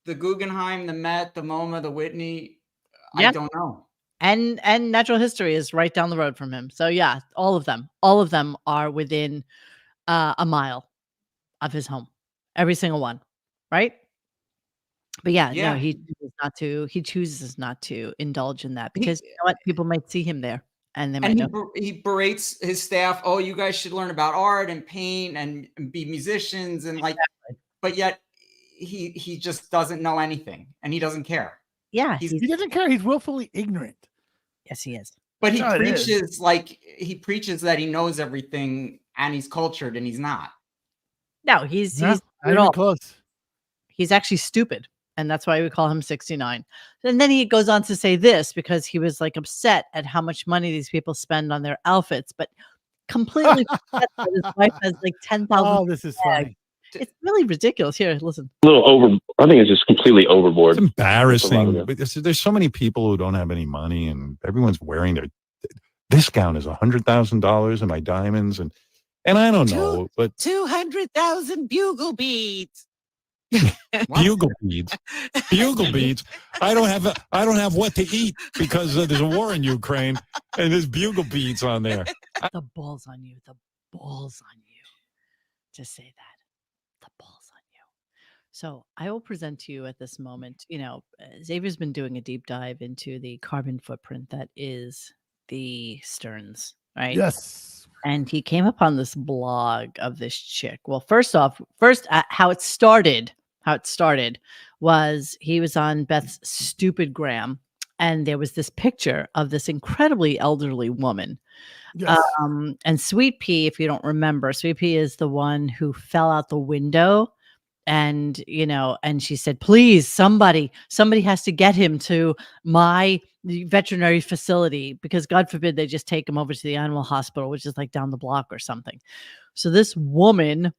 The Guggenheim, the Met, the MoMA, the Whitney. Yeah. I don't know. And natural history is right down the road from him. So yeah, all of them are within a mile of his home. Every single one. Right? But no, he chooses not to indulge in that because you know what? People might see him there and they might know. He berates his staff. Oh, you guys should learn about art and paint and be musicians and but yet he just doesn't know anything and he doesn't care. Yeah, he doesn't care. He's willfully ignorant. Yes, he is. But he preaches that he knows everything and he's cultured and he's not. No, he's not even close. He's actually stupid. And that's why we call him 69. And then he goes on to say this because he was like upset at how much money these people spend on their outfits, but completely forget that his wife has like 10,000. Oh, this is funny. It's really ridiculous. Here, listen. A little over. I think it's just completely overboard. It's embarrassing. But there's so many people who don't have any money, and everyone's wearing their. This gown is $100,000, and my diamonds, and I don't know, but 200,000 bugle beads. Bugle beads. I don't have what to eat because there's a war in Ukraine, and there's bugle beads on there. The balls on you. The balls on you. Just say that. The balls on you. So I will present to you at this moment. You know, Xavier's been doing a deep dive into the carbon footprint that is the Stearns, right? Yes. And he came upon this blog of this chick. Well, first, how it started was he was on Beth's stupid gram, and there was this picture of this incredibly elderly woman. Yes. And Sweet Pea, if you don't remember, Sweet Pea is the one who fell out the window. And, and she said, please, somebody has to get him to my veterinary facility because God forbid they just take him over to the animal hospital, which is like down the block or something. So this woman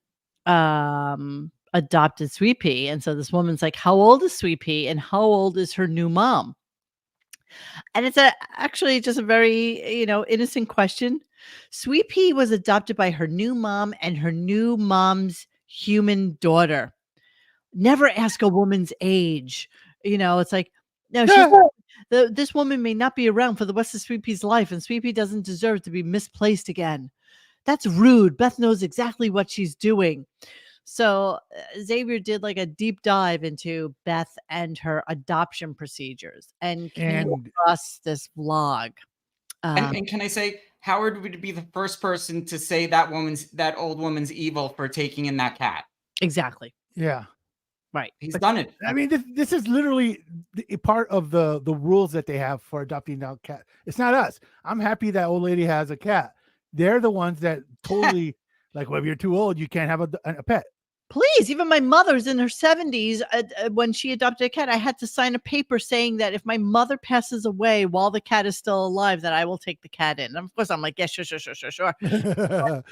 adopted Sweet Pea. And so this woman's like, how old is Sweet Pea and how old is her new mom? And it's actually just a very, innocent question. Sweet Pea was adopted by her new mom and her new mom's human daughter. Never ask a woman's age. It's like, no, this woman may not be around for the rest of Sweet Pea's life, and Sweet Pea doesn't deserve to be misplaced again. That's rude. Beth knows exactly what she's doing. So Xavier did like a deep dive into Beth and her adoption procedures and came across this vlog. And can I say, Howard would be the first person to say that old woman's evil for taking in that cat. Exactly. Yeah. Right. He's done it. I mean, this is literally a part of the rules that they have for adopting now cat. It's not us. I'm happy that old lady has a cat. They're the ones that totally like, well, if you're too old, you can't have a pet. Please, even my mother's in her 70s. When she adopted a cat, I had to sign a paper saying that if my mother passes away while the cat is still alive, that I will take the cat in. And of course, I'm like, yeah, sure. Yeah,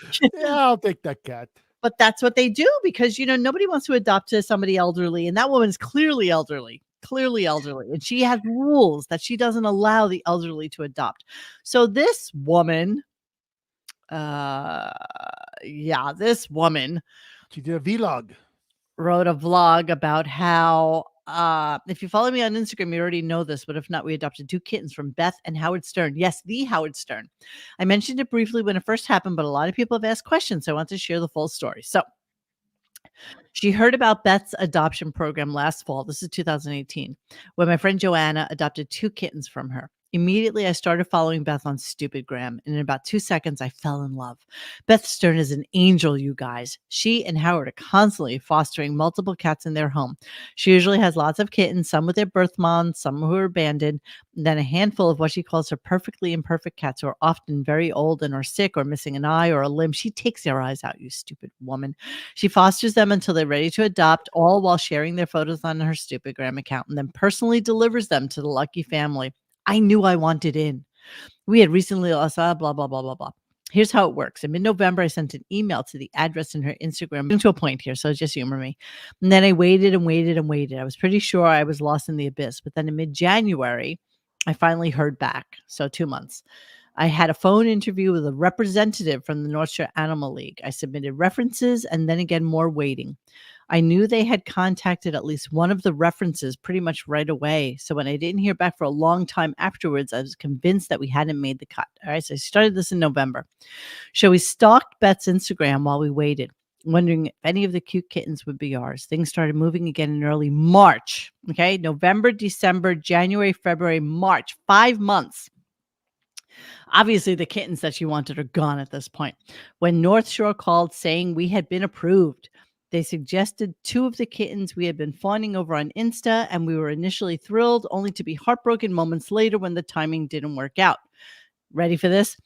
I'll take that cat. But that's what they do because, nobody wants to adopt somebody elderly. And that woman's clearly elderly. clearly elderly, and she has rules that she doesn't allow the elderly to adopt. So this woman, this woman, she did a vlog, wrote a vlog about how, if you follow me on Instagram, you already know this, but if not, we adopted 2 kittens from Beth and Howard Stern. Yes, the Howard Stern. I mentioned it briefly when it first happened, but a lot of people have asked questions, so I want to share the full story. So she heard about Beth's adoption program last fall. This is 2018, when my friend Joanna adopted 2 kittens from her. Immediately, I started following Beth on Stupidgram, and in about 2 seconds, I fell in love. Beth Stern is an angel, you guys. She and Howard are constantly fostering multiple cats in their home. She usually has lots of kittens, some with their birth moms, some who are abandoned, and then a handful of what she calls her perfectly imperfect cats who are often very old and are sick or missing an eye or a limb. She takes their eyes out, you stupid woman. She fosters them until they're ready to adopt, all while sharing their photos on her Stupidgram account, and then personally delivers them to the lucky family. I knew I wanted in. We had recently lost blah, blah, blah, blah, blah. Here's how it works. In mid-November, I sent an email to the address in her Instagram. I'm getting to a point here, so just humor me. And then I waited and waited and waited. I was pretty sure I was lost in the abyss. But then in mid-January, I finally heard back. So 2 months. I had a phone interview with a representative from the North Shore Animal League. I submitted references and then again more waiting. I knew they had contacted at least one of the references pretty much right away. So when I didn't hear back for a long time afterwards, I was convinced that we hadn't made the cut. All right. So I started this in November. So we stalked Beth's Instagram while we waited, wondering if any of the cute kittens would be ours. Things started moving again in early March. Okay. November, December, January, February, March, 5 months. Obviously, the kittens that she wanted are gone at this point. When North Shore called saying we had been approved, they suggested 2 of the kittens we had been fawning over on Insta, and we were initially thrilled, only to be heartbroken moments later when the timing didn't work out. Ready for this?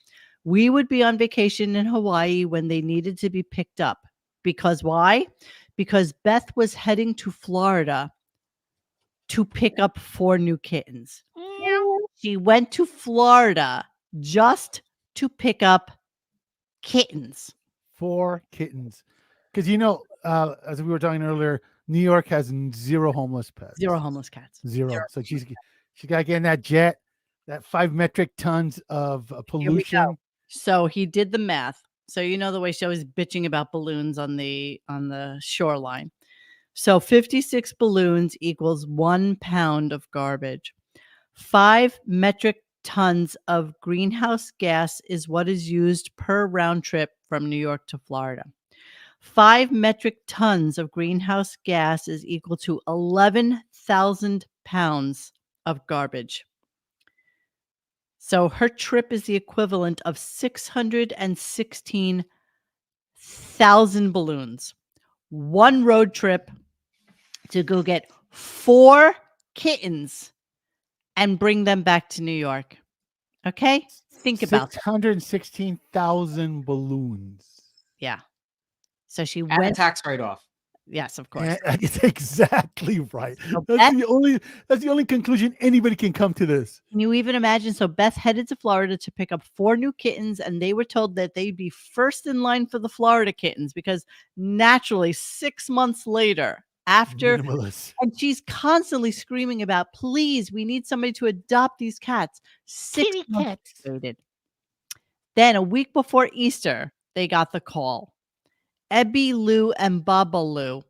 We would be on vacation in Hawaii when they needed to be picked up. Because why? Because Beth was heading to Florida to pick up 4 new kittens. She went to Florida just to pick up kittens. 4 kittens. Because, as we were talking earlier, New York has 0 homeless pets. 0 homeless cats. 0. So she got to get in that jet, that 5 metric tons of pollution. So he did the math. So the way she always bitching about balloons on the shoreline. So 56 balloons equals 1 pound of garbage. 5 metric tons of greenhouse gas is what is used per round trip from New York to Florida. 5 metric tons of greenhouse gas is equal to 11,000 pounds of garbage. So her trip is the equivalent of 616,000 balloons. 1 road trip to go get 4 kittens and bring them back to New York. Okay? Think about 616,000 balloons. Yeah. So she and went a tax write-off. Yes, of course. It's exactly right. That's the only conclusion anybody can come to this. Can you even imagine? So Beth headed to Florida to pick up 4 new kittens, and they were told that they'd be first in line for the Florida kittens because naturally 6 months later, after, and she's constantly screaming about, please, we need somebody to adopt these cats. 6 months waited. Then a week before Easter, they got the call. Ebby Lou and Baba Lou,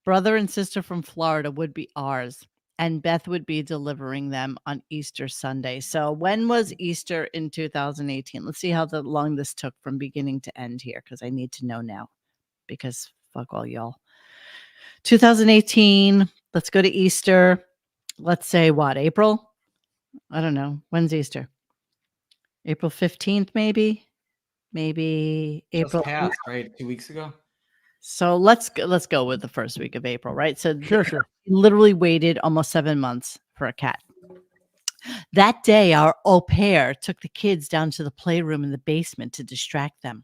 brother and sister from Florida, would be ours, and Beth would be delivering them on Easter Sunday. So when was Easter in 2018? Let's see how long this took from beginning to end here, because I need to know now, because fuck all y'all. 2018, let's go to Easter. Let's say what, April? I don't know. When's Easter? April 15th, maybe? Maybe April. Just passed, right? 2 weeks ago. So let's go with the first week of April, right? So sure. Literally waited almost 7 months for a cat. That day, our au pair took the kids down to the playroom in the basement to distract them.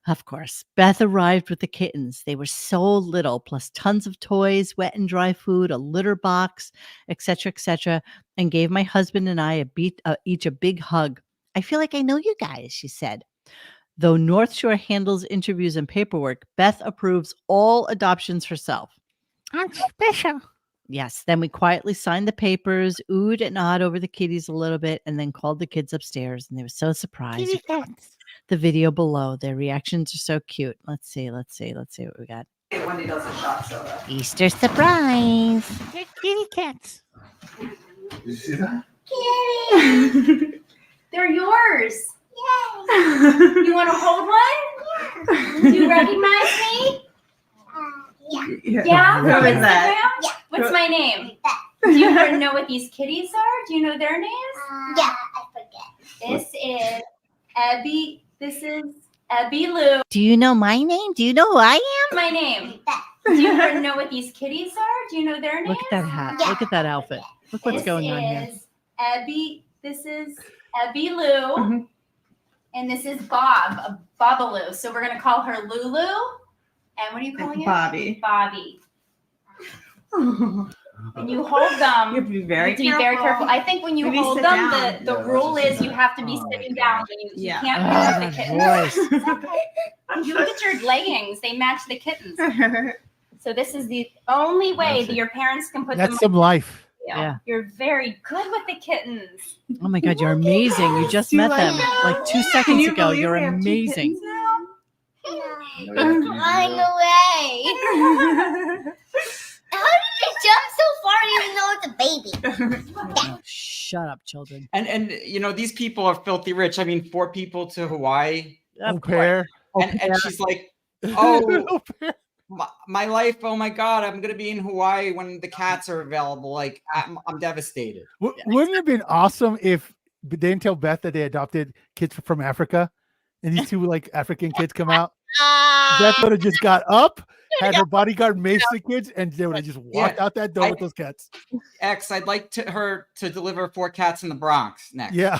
Of course, Beth arrived with the kittens. They were so little, plus tons of toys, wet and dry food, a litter box, etc., and gave my husband and I each a big hug. I feel like I know you guys, she said. Though North Shore handles interviews and paperwork, Beth approves all adoptions herself. I'm special. Yes. Then we quietly signed the papers, oohed and awed over the kitties a little bit, and then called the kids upstairs. And they were so surprised. Kitty cats. The video below. Their reactions are so cute. Let's see what we got. Wendy does a shot soda. Easter surprise. They're kitty cats. Did you see that? Kitty! They're yours. Yay! You want to hold one? Do you recognize me? Yeah. Who From is that? Instagram? Yeah. What's my name? Do you know what these kitties are? Do you know their names? Yeah, I forget. This is Abby. This is Abby Lou. Do you know my name? Do you know who I am? My name. Do you know what these kitties are? Do you know their names? Look at that hat. Yeah. Look at that outfit. Look what's going on here. This is Abby Lou. And this is Babaloo. So we're going to call her Lulu. And what are you calling it? Bobby. Bobby. And you hold them. You have to be very Be very careful. I think when you Maybe hold sit them, down. the rule is you have to be sitting down. You Yeah. can't match the that kittens. You look at your leggings; they match the kittens. So this is the only way that your parents can put them. That's some life. Yeah. You're very good with the kittens. Oh my God, you're amazing. You just met them like 2 seconds you ago. believe You're we have 2 amazing. kittens now? I'm flying away. How did it jump so far even though it's a baby? Shut up, children. And these people are filthy rich. I mean, 4 people to Hawaii. Au pair. And she's like, oh, my life. Oh my God, I'm gonna be in Hawaii when the cats are available. Like, I'm devastated. Wouldn't it have been awesome if they didn't tell Beth that they adopted kids from Africa, and these 2 like African kids come out? Beth would have just got up, had her bodyguard mace the kids, and they would have just walked out that door with those cats. I'd like her to deliver 4 cats in the Bronx next. Yeah.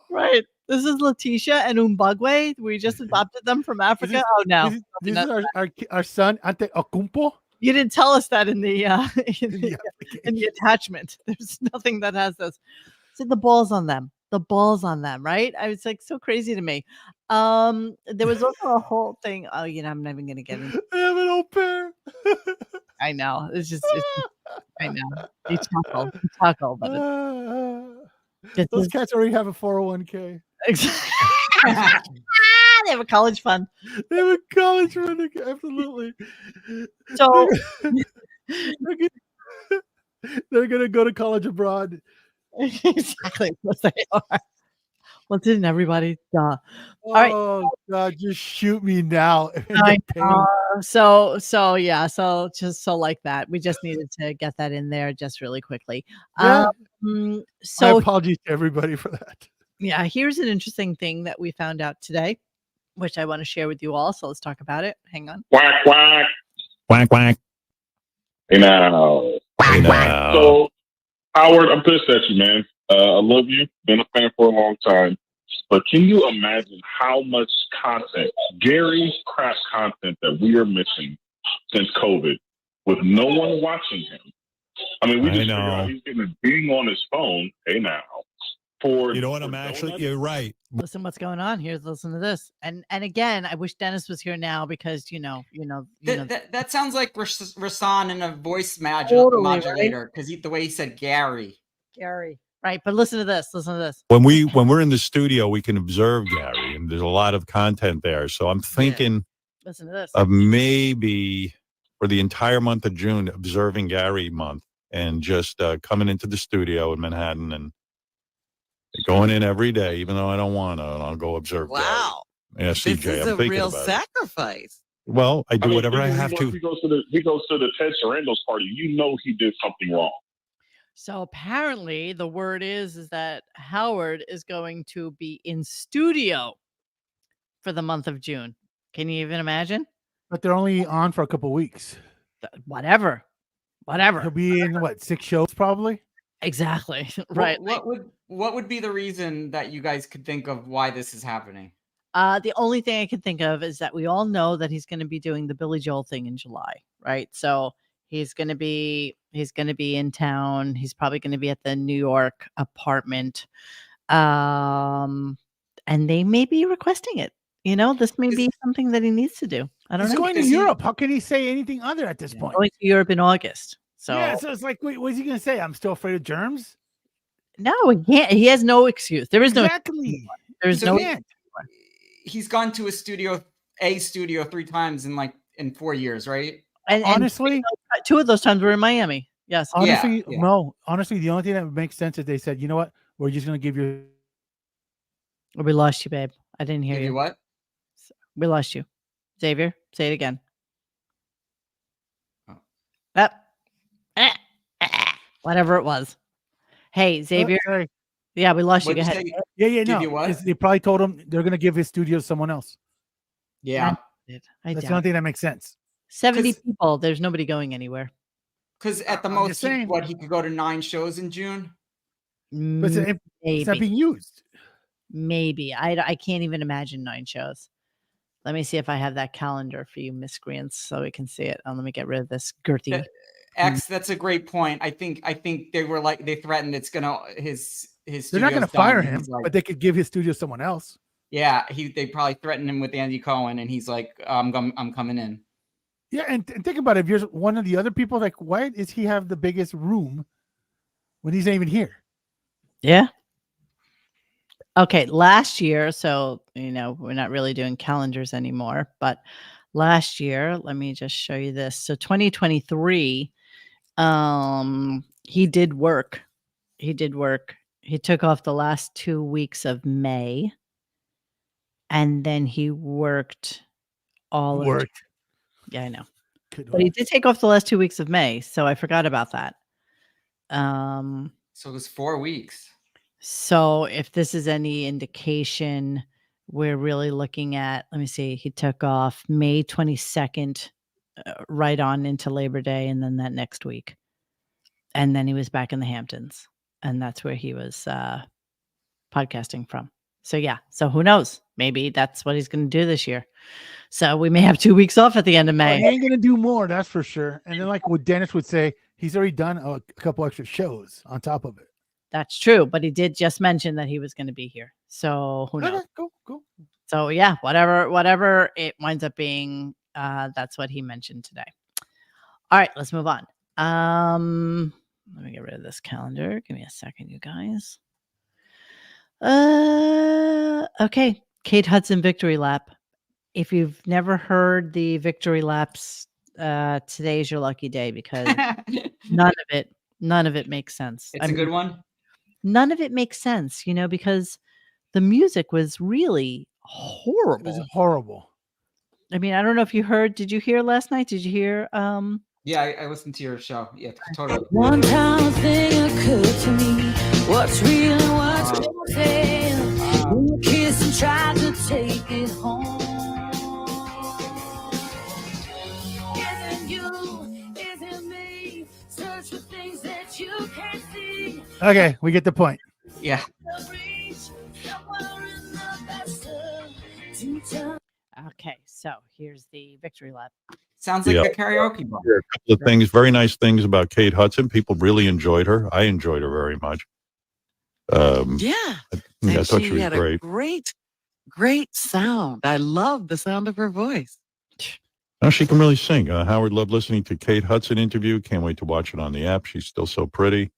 Right. This is Letitia and Umbagwe. We just adopted them from Africa. Oh no. This is our son, Ante Okumpo. You didn't tell us that in the in the attachment. There's nothing that has this. So the balls on them. The balls on them, right? I was like so crazy to me. There was also a whole thing. Oh, I'm not even gonna get into it. I have an au pair. I know. It's I know. You chuckle, but those cats already have a 401k. they have a college fund. They have a college fund, absolutely. So they're gonna go to college abroad. Exactly. Yes, they are. What's in everybody? Duh. Oh, All right. God, just shoot me now. So yeah. So just like that. We just needed to get that in there just really quickly. Yeah. My So apologies to everybody for that. Yeah. Here's an interesting thing that we found out today, which I want to share with you all. So let's talk about it. Hang on. Quack, quack. Quack, quack. Hey now. Hey now. So, Howard, I'm pissed at you, man. I love you. Been a fan for a long time. But can you imagine how much content, Gary's crap content that we are missing since COVID with no one watching him? I mean, we just figured out he's getting a ding on his phone. Hey now. You know what? You're right. Listen, what's going on here? Listen to this. And again, I wish Dennis was here now because that sounds like Rasan in a voice Totally, modulator because the way he said Gary. Right, but listen to this. Listen to this. When we're in the studio, we can observe Gary, and there's a lot of content there. So I'm thinking Listen to this. of maybe for the entire month of June, observing Gary month, and just coming into the studio in Manhattan and going in every day, even though I don't want to. And I'll go observe. Wow. Gary. Yeah, CJ, This is I'm a thinking real about it. sacrifice. Well, I do whatever I have to. He goes to the Ted Sarandos party. You know he did something wrong. So apparently the word is that Howard is going to be in studio for the month of June. Can you even imagine? But they're only on for a couple weeks. Whatever. He'll be in 6 shows probably? Exactly. Right. What would be the reason that you guys could think of why this is happening? The only thing I can think of is that we all know that he's going to be doing the Billy Joel thing in July, right? So he's going to be in town. He's probably going to be at the New York apartment. And they may be requesting it. This may be something that he needs to do. I don't He's know. going to Europe. How can he say anything other at this point? Going to Europe in August. So yeah, so it's like, wait, what is he going to say? I'm still afraid of germs. no, he can't. He has no excuse. There is exactly. no. There's So no. he's gone to a studio 3 times in 4 years, right? And honestly, 2 of those times were in Miami. Yes. Honestly, no. Honestly, the only thing that would make sense is they said, you know what, we're just going to give you. We lost you, babe. I didn't hear Give you. you what? We lost you, Xavier. Say it again. Up. Whatever it was. Hey, Xavier. Sorry. Yeah, we lost you. Go What'd you ahead. say? Yeah, Give no. you what? 'cause they probably told him they're going to give his studio to someone else. Yeah. That's the only thing that makes sense. 70 people. There's nobody going anywhere. Because at the I'm most, just saying. he could go to 9 shows in June. But it's not being used. Maybe. I can't even imagine 9 shows. Let me see if I have that calendar for you miscreants so we can see it. Let me get rid of this girthy. X, that's a great point. I think they threatened it's gonna his They're not going to studio's fire done. him, He's like, but they could give his studio to someone else. yeah, they probably threatened him with Andy Cohen, and he's like, I'm coming in. Yeah, and think about it. If you're one of the other people, like, why does he have the biggest room when he's not even here? Yeah. Okay, last year, so we're not really doing calendars anymore, but last year, let me just show you this. So 2023, he did work. He took off the last 2 weeks of May, and then he worked all of yeah, I know. But he did take off the last 2 weeks of May, so I forgot about that. So it was 4 weeks. So if this is any indication, we're really looking at, let me see, he took off May 22nd, right on into Labor Day, and then that next week. And then he was back in the Hamptons, and that's where he was podcasting from. So yeah, so who knows? Maybe that's what he's going to do this year. So we may have 2 weeks off at the end of May. He ain't going to do more, that's for sure. And then like what Dennis would say, he's already done a couple extra shows on top of it. That's true, but he did just mention that he was going to be here. So who knows? Go. So yeah, whatever it winds up being, that's what he mentioned today. All right, let's move on. Let me get rid of this calendar. Give me a second, you guys. Okay, Kate Hudson victory lap. If you've never heard the victory laps, today is your lucky day because none of it makes sense. It's a good one. None of it makes sense, because the music was really horrible. It was horrible. I mean, I don't know if you heard. Did you hear last night? Did you hear? Yeah, I listened to your show. Yeah, totally. One time thing occurred to me. What's real and what's real? You kiss and try to take it home. Isn't you? Isn't me? Search for things that you can't see. Okay, we get the point. Yeah. Okay, so here's the victory lap. Sounds like a karaoke bar. A couple of things, very nice things about Kate Hudson. People really enjoyed her. I enjoyed her very much. Yeah. I thought she was had great. a great sound. I love the sound of her voice. No, she can really sing. Howard loved listening to Kate Hudson interview. Can't wait to watch it on the app. She's still so pretty.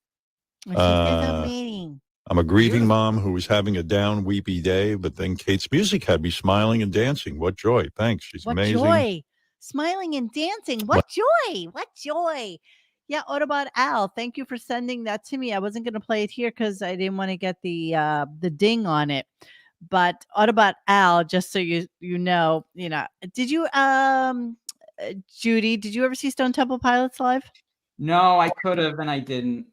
I'm a grieving mom who was having a down, weepy day, but then Kate's music had me smiling and dancing. What joy. Thanks. She's amazing. Joy. Smiling and dancing. What joy. What joy. Yeah, Autobot Al, thank you for sending that to me. I wasn't going to play it here because I didn't want to get the ding on it. But Autobot Al, just so you know, did you Judy, did you ever see Stone Temple Pilots live? No, I could have, and I didn't.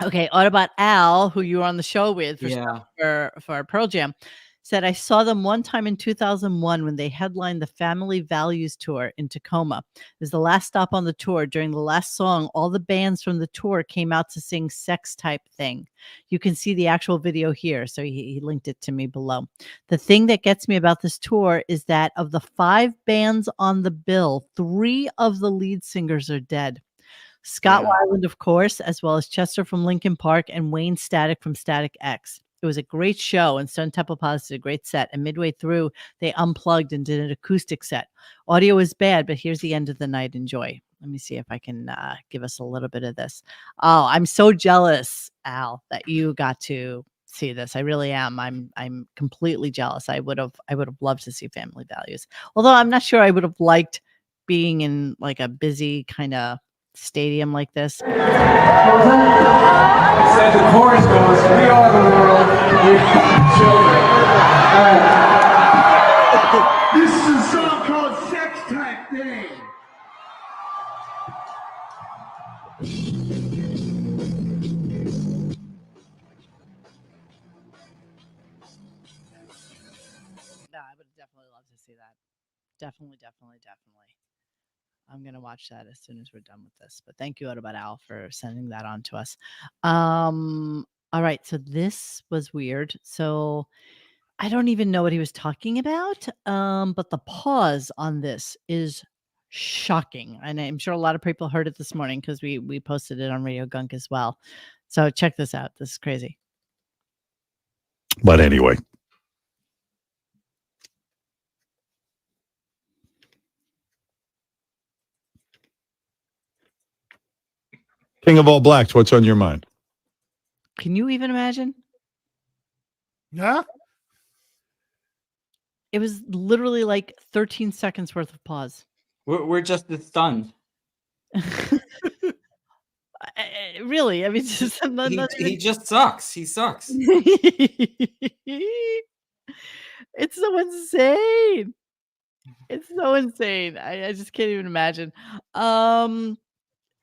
Okay, Autobot Al, who you were on the show with for Pearl Jam, said, I saw them one time in 2001 when they headlined the Family Values Tour in Tacoma. It was the last stop on the tour. During the last song, all the bands from the tour came out to sing Sex Type Thing. You can see the actual video here, so he linked it to me below. The thing that gets me about this tour is that of the 5 bands on the bill, 3 of the lead singers are dead. Scott Weiland, of course, as well as Chester from Linkin Park and Wayne Static from Static X. It was a great show, and Stone Temple Pilots did a great set. And midway through, they unplugged and did an acoustic set. Audio was bad, but here's the end of the night. Enjoy. Let me see if I can give us a little bit of this. Oh, I'm so jealous, Al, that you got to see this. I really am. I'm completely jealous. I would have loved to see Family Values. Although I'm not sure I would have liked being in like a busy kind of stadium like this. Said the chorus goes, we are the world, we are children. This is a song called Sex Type Thing. No, I would definitely love to see that. Definitely. I'm going to watch that as soon as we're done with this. But thank you, Autobot Al, for sending that on to us. All right. So this was weird. So I don't even know what he was talking about. But the pause on this is shocking. And I'm sure a lot of people heard it this morning because we posted it on RadioGunk as well. So check this out. This is crazy. But anyway. King of all blacks, what's on your mind? Can you even imagine? Yeah. It was literally like 13 seconds worth of pause. We're just stunned. Really, I mean, just, he just sucks. He sucks. It's so insane. It's so insane. I just can't even imagine.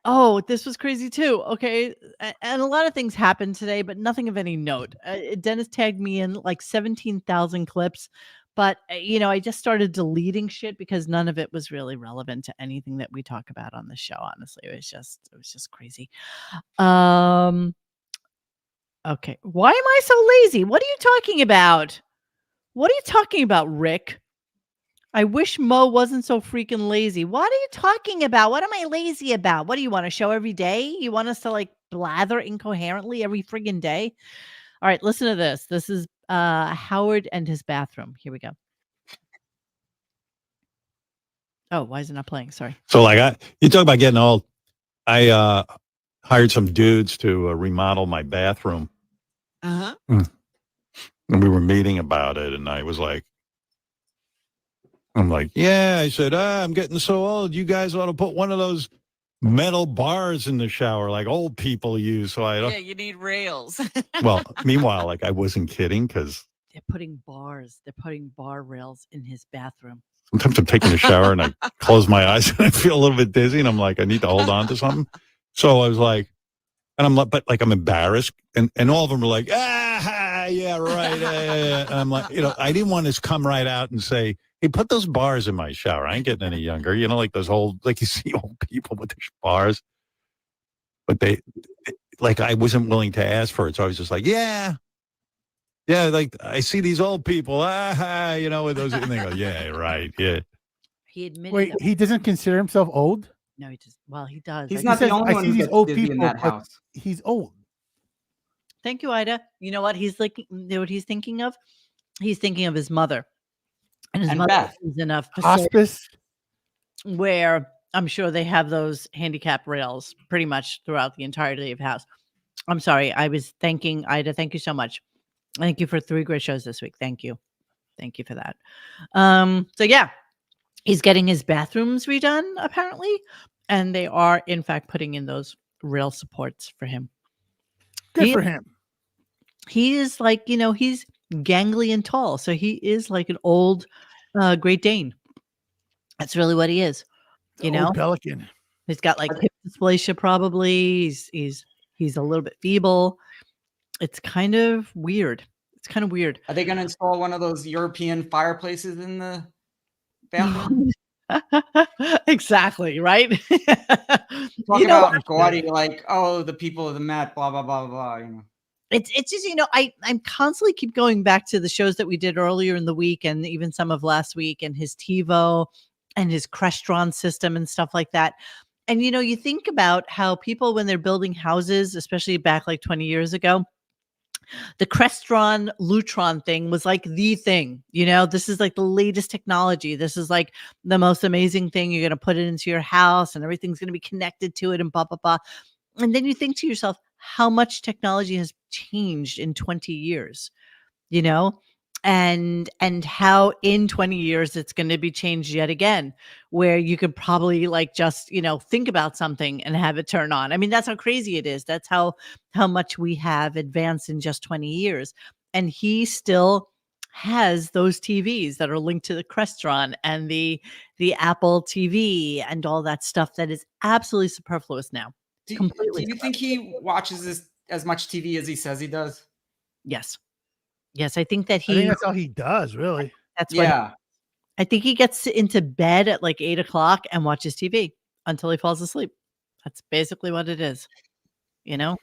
Oh, this was crazy too. Okay. And a lot of things happened today, but nothing of any note. Dennis tagged me in like 17,000 clips, but I just started deleting shit because none of it was really relevant to anything that we talk about on the show. Honestly, it was just crazy. Okay. Why am I so lazy? What are you talking about? What are you talking about, Rick? I wish Mo wasn't so freaking lazy. What are you talking about? What am I lazy about? What do you want to show every day? You want us to like blather incoherently every friggin' day? All right, listen to this. This is Howard and his bathroom. Here we go. Oh, why is it not playing? Sorry. So you talk about getting old. I hired some dudes to remodel my bathroom. Uh-huh. And we were meeting about it, and I'm like, yeah, I said, I'm getting so old. You guys ought to put one of those metal bars in the shower like old people use. So yeah, you need rails. Well, meanwhile, I wasn't kidding because they're putting bar rails in his bathroom. Sometimes I'm taking a shower and I close my eyes and I feel a little bit dizzy and I'm like, I need to hold on to something. So I was like, and I'm like, but I'm embarrassed. And all of them were like, yeah, right. Yeah. And I'm like, I didn't want to come right out and say, hey, put those bars in my shower. I ain't getting any younger. Like those old, like you see old people with their bars. But I wasn't willing to ask for it. So I was just like, yeah, like I see these old people, with those, and they go, yeah, right, yeah. He admitted. Wait, he doesn't consider himself old? No, he does. Well, he does. He's not the only one who gets busy in that house. He's old. Thank you, Ida. You know what he's like? What he's thinking of? He's thinking of his mother, and his mother Beth. is in a hospice where I'm sure they have those handicap rails pretty much throughout the entirety of the house. I'm sorry, I was thanking Ida. Thank you so much. Thank you for 3 great shows this week. Thank you for that. So yeah, he's getting his bathrooms redone apparently, and they are in fact putting in those rail supports for him. Good for him. He is like, he's gangly and tall, so he is like an old Great Dane. That's really what he is. Old pelican. He's got like hip dysplasia probably. He's a little bit feeble. It's kind of weird. Are they going to install one of those European fireplaces in the bathroom? Exactly, right? Talk about gaudy, like, the people of the mat, blah, blah, blah, blah, It's just, I'm constantly keep going back to the shows that we did earlier in the week and even some of last week and his TiVo and his Crestron system and stuff like that. And, you think about how people, when they're building houses, especially back like 20 years ago, The Crestron Lutron thing was like the thing, you know, this is like the latest technology. This is like the most amazing thing. You're going to put it into your house and everything's going to be connected to it and blah, blah, blah. And then you think to yourself, how much technology has changed in 20 years, you know, and how in 20 years it's going to be changed yet again, where you could probably like just, you know, think about something and have it turn on. I mean, that's how crazy it is. That's how much we have advanced in just 20 years. And he still has those TVs that are linked to the Crestron and the Apple TV and all that stuff that is absolutely superfluous now. Do Completely. you think he watches as much TV as he says he does? Yes. Yes, I think that I think that's all he does, really. That's what I think he gets into bed at like 8:00 and watches TV until he falls asleep. That's basically what it is. You know,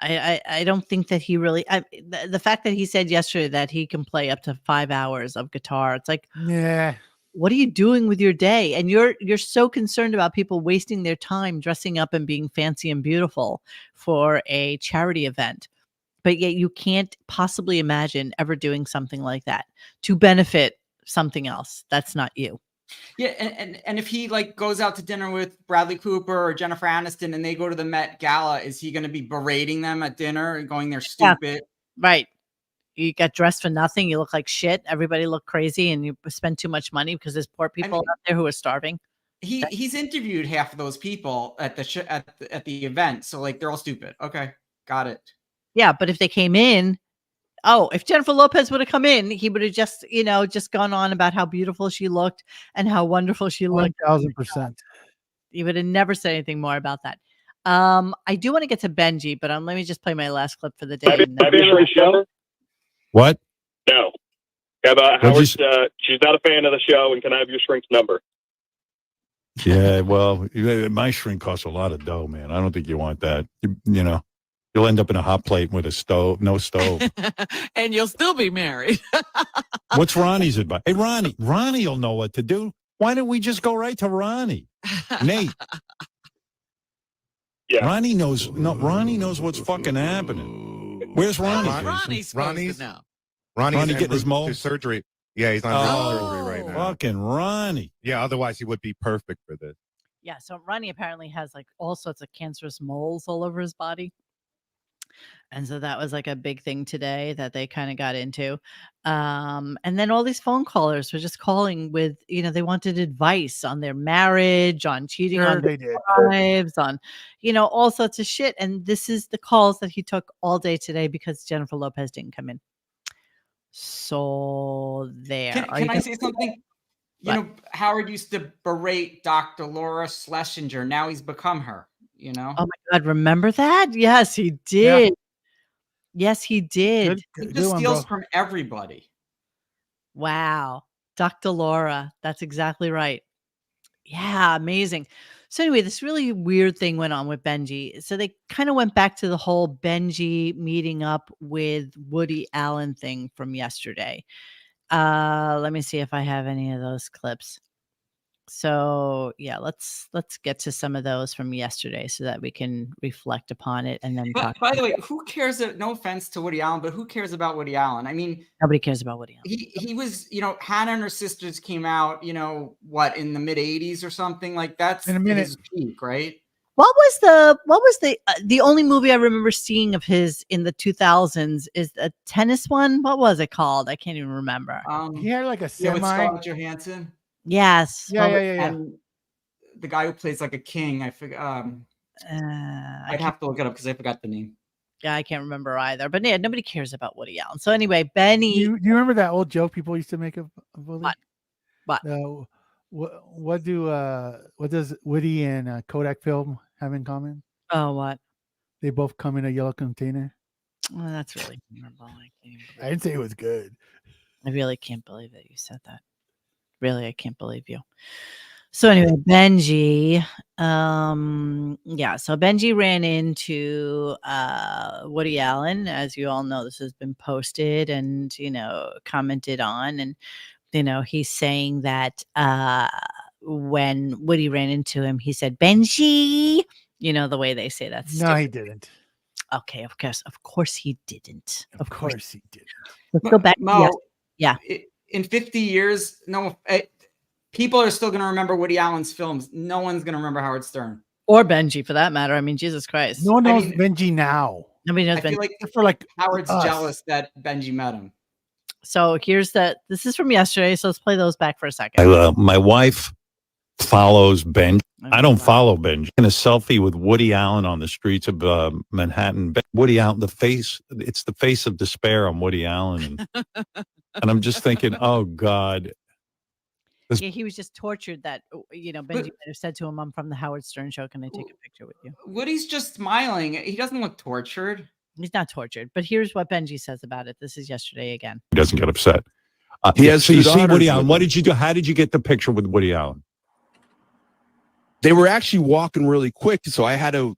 I don't think that he really. The fact that he said yesterday that he can play up to 5 hours of guitar, it's like, Yeah. what are you doing with your day? And you're so concerned about people wasting their time dressing up and being fancy and beautiful for a charity event. But yet you can't possibly imagine ever doing something like that to benefit something else. That's not you. Yeah, and if he like goes out to dinner with Bradley Cooper or Jennifer Aniston and they go to the Met Gala, is he going to be berating them at dinner and going, they're stupid? Yeah, right. You got dressed for nothing. You look like shit. Everybody look crazy, and you spend too much money because there's poor people out there who are starving. He's interviewed half of those people at the at the event, so like they're all stupid. Okay, got it. Yeah, but if they came in, if Jennifer Lopez would have come in, he would have just, you know, just gone on about how beautiful she looked and how wonderful she looked. 1000%. He would have never said anything more about that. I do want to get to Benji, but let me just play my last clip for the day. Show? What? No. Howard, she's not a fan of the show, and can I have your shrink's number? Yeah, well, my shrink costs a lot of dough, man. I don't think you want that. You know, you'll end up in a hot plate with a stove, no stove. And you'll still be married. What's Ronnie's advice? Hey, Ronnie will know what to do. Why don't we just go right to Ronnie? Nate. Yeah. Ronnie knows what's fucking happening. Where's Ronnie? Ronnie's to know. Ronnie getting his mole? Surgery. Yeah, he's on surgery right now. Fucking Ronnie. Yeah, otherwise he would be perfect for this. Yeah, so Ronnie apparently has like all sorts of cancerous moles all over his body. And so that was like a big thing today that they kind of got into. And then all these phone callers were just calling with, you know, they wanted advice on their marriage, on cheating on their wives, on, you know, all sorts of shit. And this is the calls that he took all day today because Jennifer Lopez didn't come in. So there. Can I say something? You know, Howard used to berate Dr. Laura Schlesinger. Now he's become her, you know? Oh my God. Remember that? Yes, he did. Yeah. Yes, he did. He just steals from everybody. Wow. Dr. Laura. That's exactly right. Yeah, amazing. So anyway, this really weird thing went on with Benji. So they kind of went back to the whole Benji meeting up with Woody Allen thing from yesterday. Let me see if I have any of those clips. So yeah, let's get to some of those from yesterday so that we can reflect upon it and then talk. By the way, who cares? No offense to Woody Allen, but who cares about Woody Allen? I mean, nobody cares about Woody Allen. He was, you know, Hannah and Her Sisters came out, you know, what, in the mid 80s or something like that's in a minute. His peak, right? What was the only movie I remember seeing of his in the 2000s is a tennis one? What was it called? I can't even remember. He had like a with Scarlett Johansson. Yes. Yeah. And the guy who plays like a king, I forgot. I'd have to look it up because I forgot the name. Yeah, I can't remember either. But yeah, nobody cares about Woody Allen. So anyway, Benny. Do you remember that old joke people used to make of Woody? What? What does Woody and Kodak Film have in common? Oh, what? They both come in a yellow container. Oh, that's really memorable. I didn't say it was good. I really can't believe that you said that. Really, I can't believe you. So anyway, Benji, so Benji ran into Woody Allen. As you all know, this has been posted and, you know, commented on. And, you know, he's saying that when Woody ran into him, he said, Benji, you know, the way they say that. No, he didn't. Okay, of course he didn't. Of course he didn't. Let's go back. Mo, yeah. In 50 years, people are still going to remember Woody Allen's films. No one's going to remember Howard Stern. Or Benji, for that matter. I mean, Jesus Christ. No one knows Benji now. Nobody knows I feel for like Howard's us. jealous that Benji met him. So this is from yesterday. So let's play those back for a second. My wife follows Benji. I don't follow Benji. In a selfie with Woody Allen on the streets of Manhattan. Woody Allen, it's the face of despair on Woody Allen. And I'm just thinking, oh God. Yeah, he was just tortured that, Benji might have said to him, I'm from the Howard Stern show. Can I take a picture with you? Woody's just smiling. He doesn't look tortured. He's not tortured. But here's what Benji says about it. This is yesterday again. He doesn't get upset. He has so you see daughters Woody Allen. with What him. did you do? How did you get the picture with Woody Allen? They were actually walking really quick, so I had to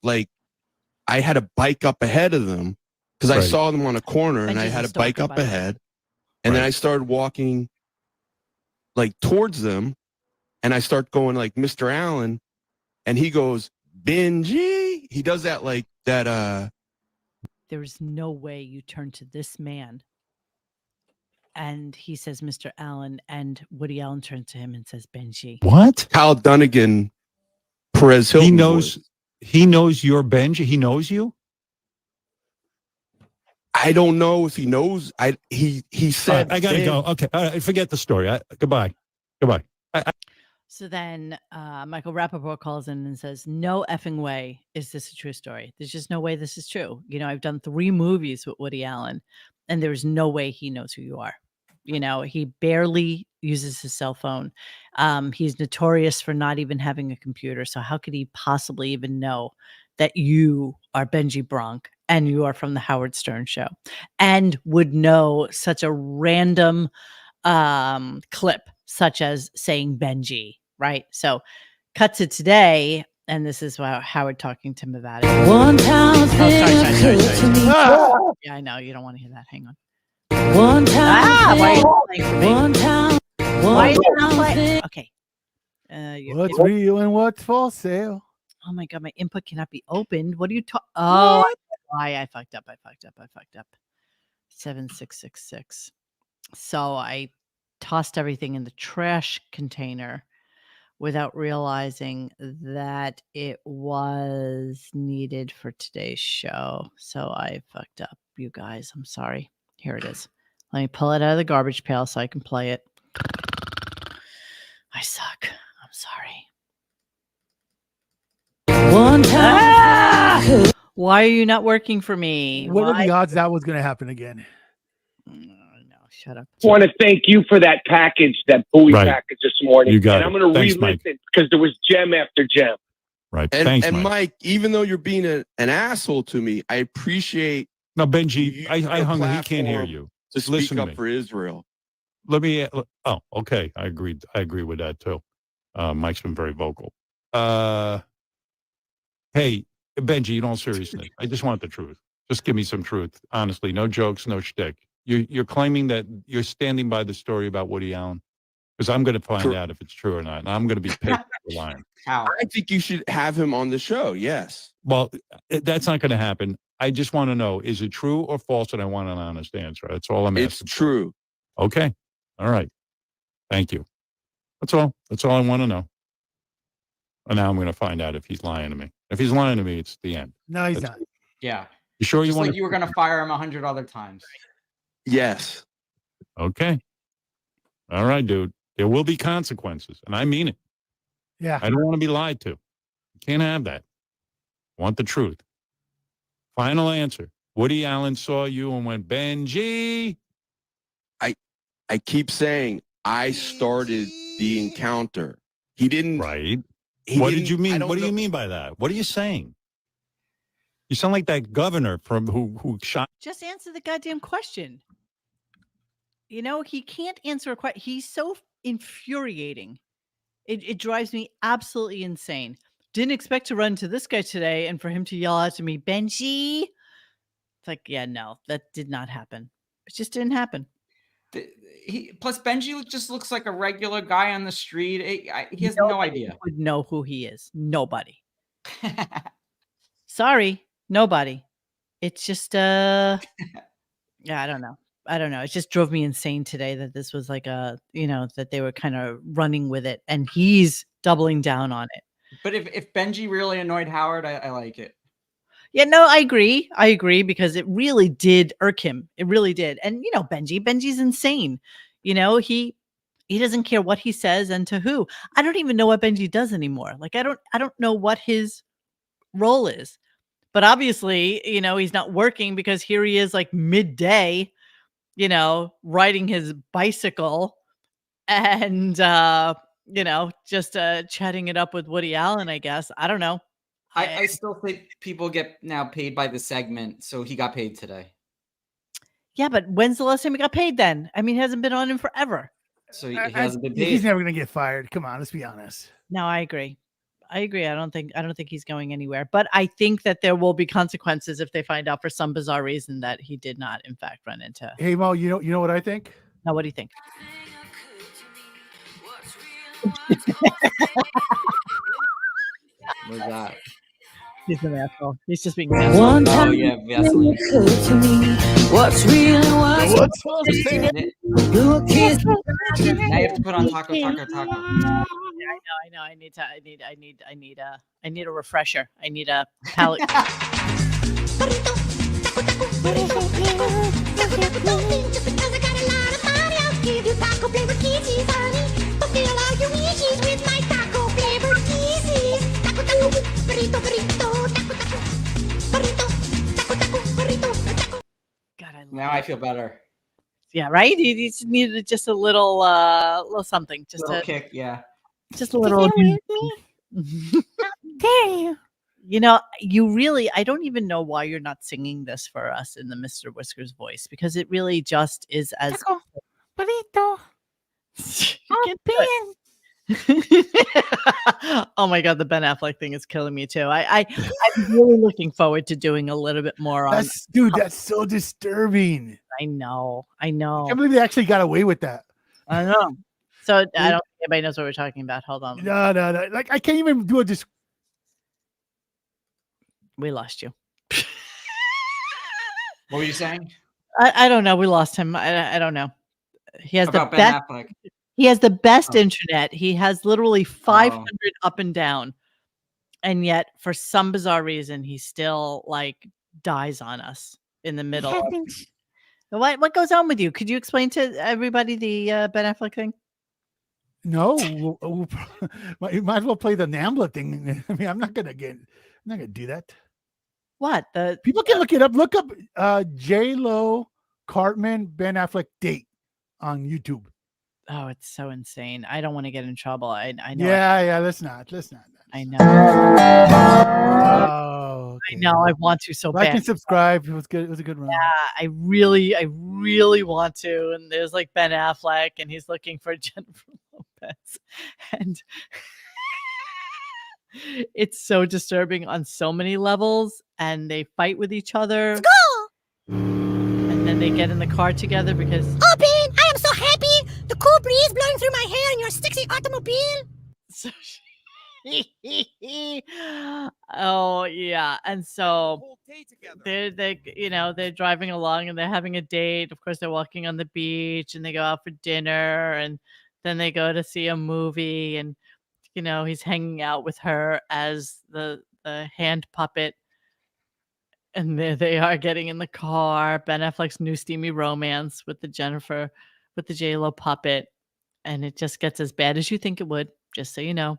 bike up ahead of them because I saw them on a corner, and I had to bike up ahead, and then I started walking like towards them, and I start going like Mr. Allen, and he goes Benji. He does that like that. There is no way you turn to this man. And he says, Mr. Allen, and Woody Allen turns to him and says, Benji. What? Kyle Dunnigan, Perez Hilton. He knows you're Benji. He knows you. I don't know if he knows. He said, I gotta go. Okay, all right, forget the story. Goodbye. So then Michael Rappaport calls in and says, no effing way is this a true story. There's just no way this is true. I've done 3 movies with Woody Allen, and there's no way he knows who you are. He barely uses his cell phone. He's notorious for not even having a computer. So how could he possibly even know that you are Benji Bronk and you are from the Howard Stern show and would know such a random clip such as saying Benji, right? So cut to today, and this is Howard talking to him about it. One time sorry. Yeah, I know. You don't want to hear that. Hang on. One time. Why are you playing for me? One time. Why are you not playing? Okay. What's real and what's for sale? Oh my God, my input cannot be opened. What are you talking? Oh, I fucked up. 7666. So I tossed everything in the trash container without realizing that it was needed for today's show. So I fucked up, you guys. I'm sorry. Here it is. Let me pull it out of the garbage pail so I can play it. I suck. I'm sorry. One time. Why are you not working for me? What are the odds that was going to happen again? No, shut up. I want to thank you for that package, that Bowie package this morning. You got and I'm going to re-listen because there was gem after gem. Right. And, Thanks, and Mike. Mike, even though you're being an asshole to me, I appreciate. No, Benji, I hung on. He can't hear you. To speak Listen to up me. for Israel. Let me. Oh, okay. I agree with that too. Mike's been very vocal. Hey, Benji, in all seriousness, I just want the truth. Just give me some truth. Honestly, no jokes, no shtick. You're claiming that you're standing by the story about Woody Allen? Because I'm going to find out if it's true or not. And I'm going to be picked for lying. How? I think you should have him on the show. Yes. Well, that's not going to happen. I just want to know, is it true or false? And I want an honest answer. That's all I'm asking. It's true. Okay. All right. Thank you. That's all. That's all I want to know. And now I'm going to find out if he's lying to me. If he's lying to me, it's the end. No, he's not. Yeah. You sure you Just want like you were going to fire him 100 other times. Yes. Okay. All right, dude. There will be consequences, and I mean it. Yeah. I don't want to be lied to. You can't have that. I want the truth. Final answer. Woody Allen saw you and went, Benji. I keep saying I started the encounter. He didn't. Right. What did you mean? What do you mean by that? What are you saying? You sound like that governor from who shot. Just answer the goddamn question. He can't answer a question. He's so infuriating. It drives me absolutely insane. Didn't expect to run into this guy today and for him to yell out to me, Benji. It's like, yeah, no, that did not happen. It just didn't happen. Plus, Benji just looks like a regular guy on the street. He has no idea. Would know who he is. Nobody. Sorry, nobody. It's just yeah, I don't know. It just drove me insane today that this was like that they were kind of running with it and he's doubling down on it. But if Benji really annoyed Howard, I like it. Yeah, no, I agree because it really did irk him. It really did. And Benji's insane. He doesn't care what he says and to who. I don't even know what Benji does anymore. Like I don't know what his role is. But obviously, he's not working because here he is like midday, riding his bicycle and just chatting it up with Woody Allen, I guess. I don't know. I still think people get now paid by the segment, so he got paid today. Yeah, but when's the last time he got paid then? I mean, he hasn't been on in forever. So he hasn't been paid. He's never going to get fired. Come on, let's be honest. No, I agree. I don't think he's going anywhere, but I think that there will be consequences if they find out for some bizarre reason that he did not in fact run into. Hey Mo, you know what I think? Now, what do you think? What's that? He's an asshole. He's just being One time, yeah, Vaseline. occurred to me what's real and what's Now you have to put on taco. Yeah, I know. I need a refresher. I need a palate. Now I feel better. Yeah, right. He just needed just a little something, just Little a kick. Yeah, just a little. Damn. You really, I don't even know why you're not singing this for us in the Mr. Whiskers voice because it really just is as. Burrito. Oh my God, the Ben Affleck thing is killing me too. I'm really looking forward to doing a little bit more on. That's so disturbing. I know. I can't believe they actually got away with that. I know. So I don't think anybody knows what we're talking about. Hold on. No. Like I can't even do it. We lost you. What were you saying? I don't know. We lost him. I don't know. He has About the Ben best. Affleck. He has the best internet. He has literally 500 up and down, and yet for some bizarre reason, he still like dies on us in the middle. What goes on with you? Could you explain to everybody the Ben Affleck thing? No, you might as well play the NAMBLA thing. I mean, I'm not gonna do that. What the people can look it up. Look up J-Lo Cartman Ben Affleck date on YouTube. Oh, it's so insane. I don't want to get in trouble. I know. Yeah. Let's not. I know. Oh, okay. I know. I want to so bad. Like and subscribe. It was good. It was a good run. Yeah, I really want to. And there's like Ben Affleck, and he's looking for Jennifer Lopez, and it's so disturbing on so many levels. And they fight with each other. Let's go! And then they get in the car together because. Oh, Ben, I am so happy. The cool breeze blowing through my hair in your sexy automobile. So oh yeah, and so they're driving along and they're having a date. Of course, they're walking on the beach and they go out for dinner and then they go to see a movie and he's hanging out with her as the hand puppet. And there they are getting in the car. Ben Affleck's new steamy romance with the J-Lo puppet. And it just gets as bad as you think it would, just so you know.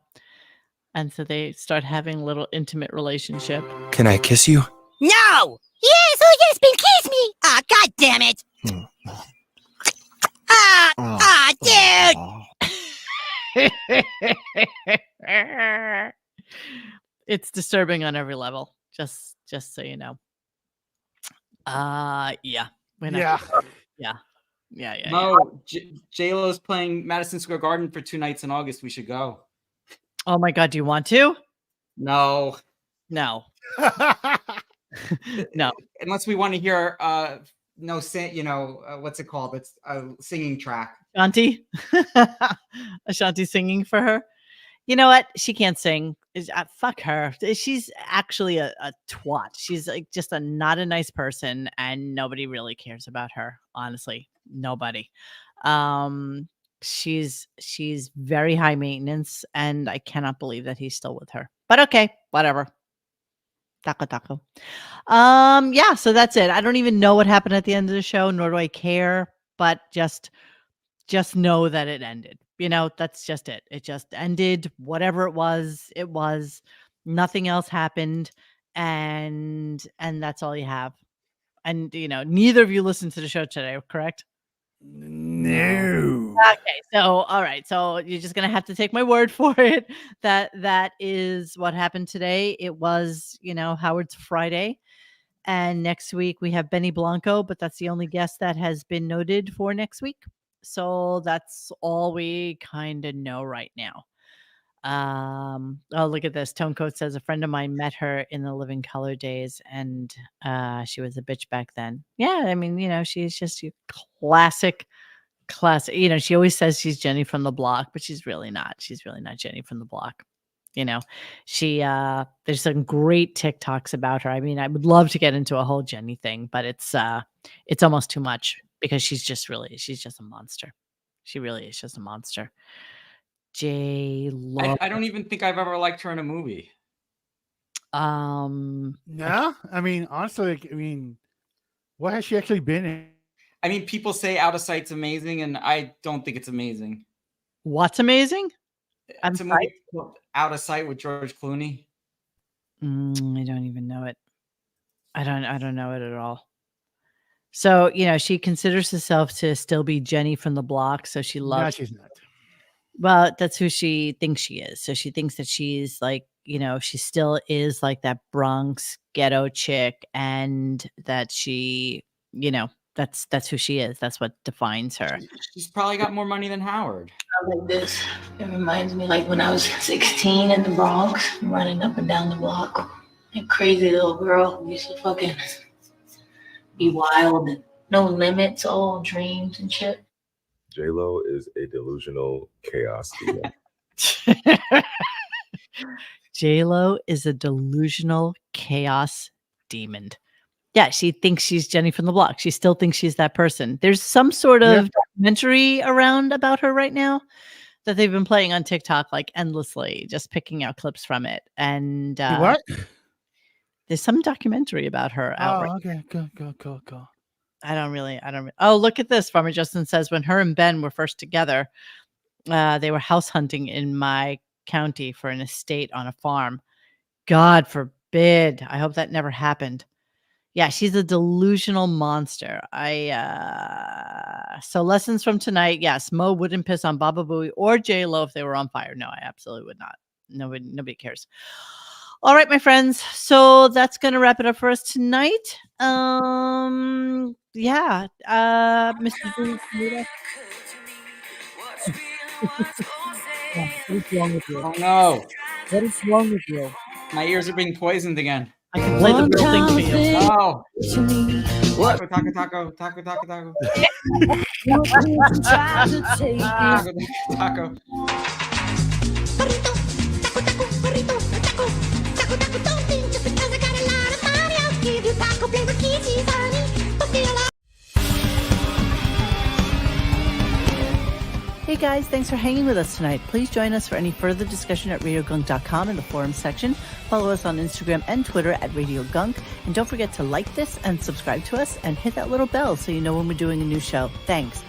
And so they start having a little intimate relationship. Can I kiss you? No! Yes, oh yes, Ben, kiss me! Ah, god damn it! Dude! It's disturbing on every level, just so you know. Yeah. Mo, J-Lo's playing Madison Square Garden for 2 nights in August. We should go. Oh my God, do you want to? No. No. Unless we want to hear what's it called? It's a singing track. Ashanti? Ashanti singing for her? You know what? She can't sing. Fuck her. She's actually a twat. She's like just not a nice person, and nobody really cares about her. Honestly, nobody. She's very high maintenance, and I cannot believe that he's still with her. But okay, whatever. Taco. Yeah, so that's it. I don't even know what happened at the end of the show, nor do I care, but just know that it ended. That's just it. It just ended. Whatever it was. Nothing else happened, and that's all you have. And neither of you listened to the show today, correct? No. Okay, so all right, so you're just gonna have to take my word for it. That is what happened today. It was, Howard's Friday, and next week we have Benny Blanco, but that's the only guest that has been noted for next week. So that's all we kind of know right now. Oh, look at this. Tonecoat says a friend of mine met her in the Living Color days, and she was a bitch back then. Yeah, I mean, she's just your classic. She always says she's Jenny from the block, but she's really not. She's really not Jenny from the block. She there's some great TikToks about her. I mean, I would love to get into a whole Jenny thing, but it's almost too much because she's just a monster. She really is just a monster. J-Lo. I don't even think I've ever liked her in a movie. No, I mean, honestly, what has she actually been in? I mean, people say Out of Sight's amazing, and I don't think it's amazing. What's amazing? It's a movie called Out of Sight with George Clooney. I don't even know it. I don't know it at all. So, she considers herself to still be Jenny from the block. So she loves. No, she's not. Well, that's who she thinks she is. So she thinks that she's like, she still is like that Bronx ghetto chick, and that she, that's who she is. That's what defines her. She's probably got more money than Howard. Like this. It reminds me like when I was 16 in the Bronx, running up and down the block. A crazy little girl who used to fucking be wild and no limits, all dreams and shit. J-Lo is a delusional chaos demon. J-Lo is a delusional chaos demon. Yeah, she thinks she's Jenny from the block. She still thinks she's that person. There's some sort of documentary around about her right now that they've been playing on TikTok like endlessly, just picking out clips from it. And what? There's some documentary about her out right okay. Go. I don't really. Oh, look at this. Farmer Justin says when her and Ben were first together, they were house hunting in my county for an estate on a farm. God forbid. I hope that never happened. Yeah, she's a delusional monster. So lessons from tonight. Yes, Mo wouldn't piss on Baba Booey or J-Lo if they were on fire. No, I absolutely would not. Nobody cares. All right, my friends. So that's going to wrap it up for us tonight. Mr. Julius. What is wrong with you? Oh no. What is wrong with you? My ears are being poisoned again. I can play the real thing for you. Oh. What? Taco. Taco. Hey guys, thanks for hanging with us tonight. Please join us for any further discussion at RadioGunk.com in the forum section. Follow us on Instagram and Twitter at RadioGunk. And don't forget to like this and subscribe to us and hit that little bell so you know when we're doing a new show. Thanks.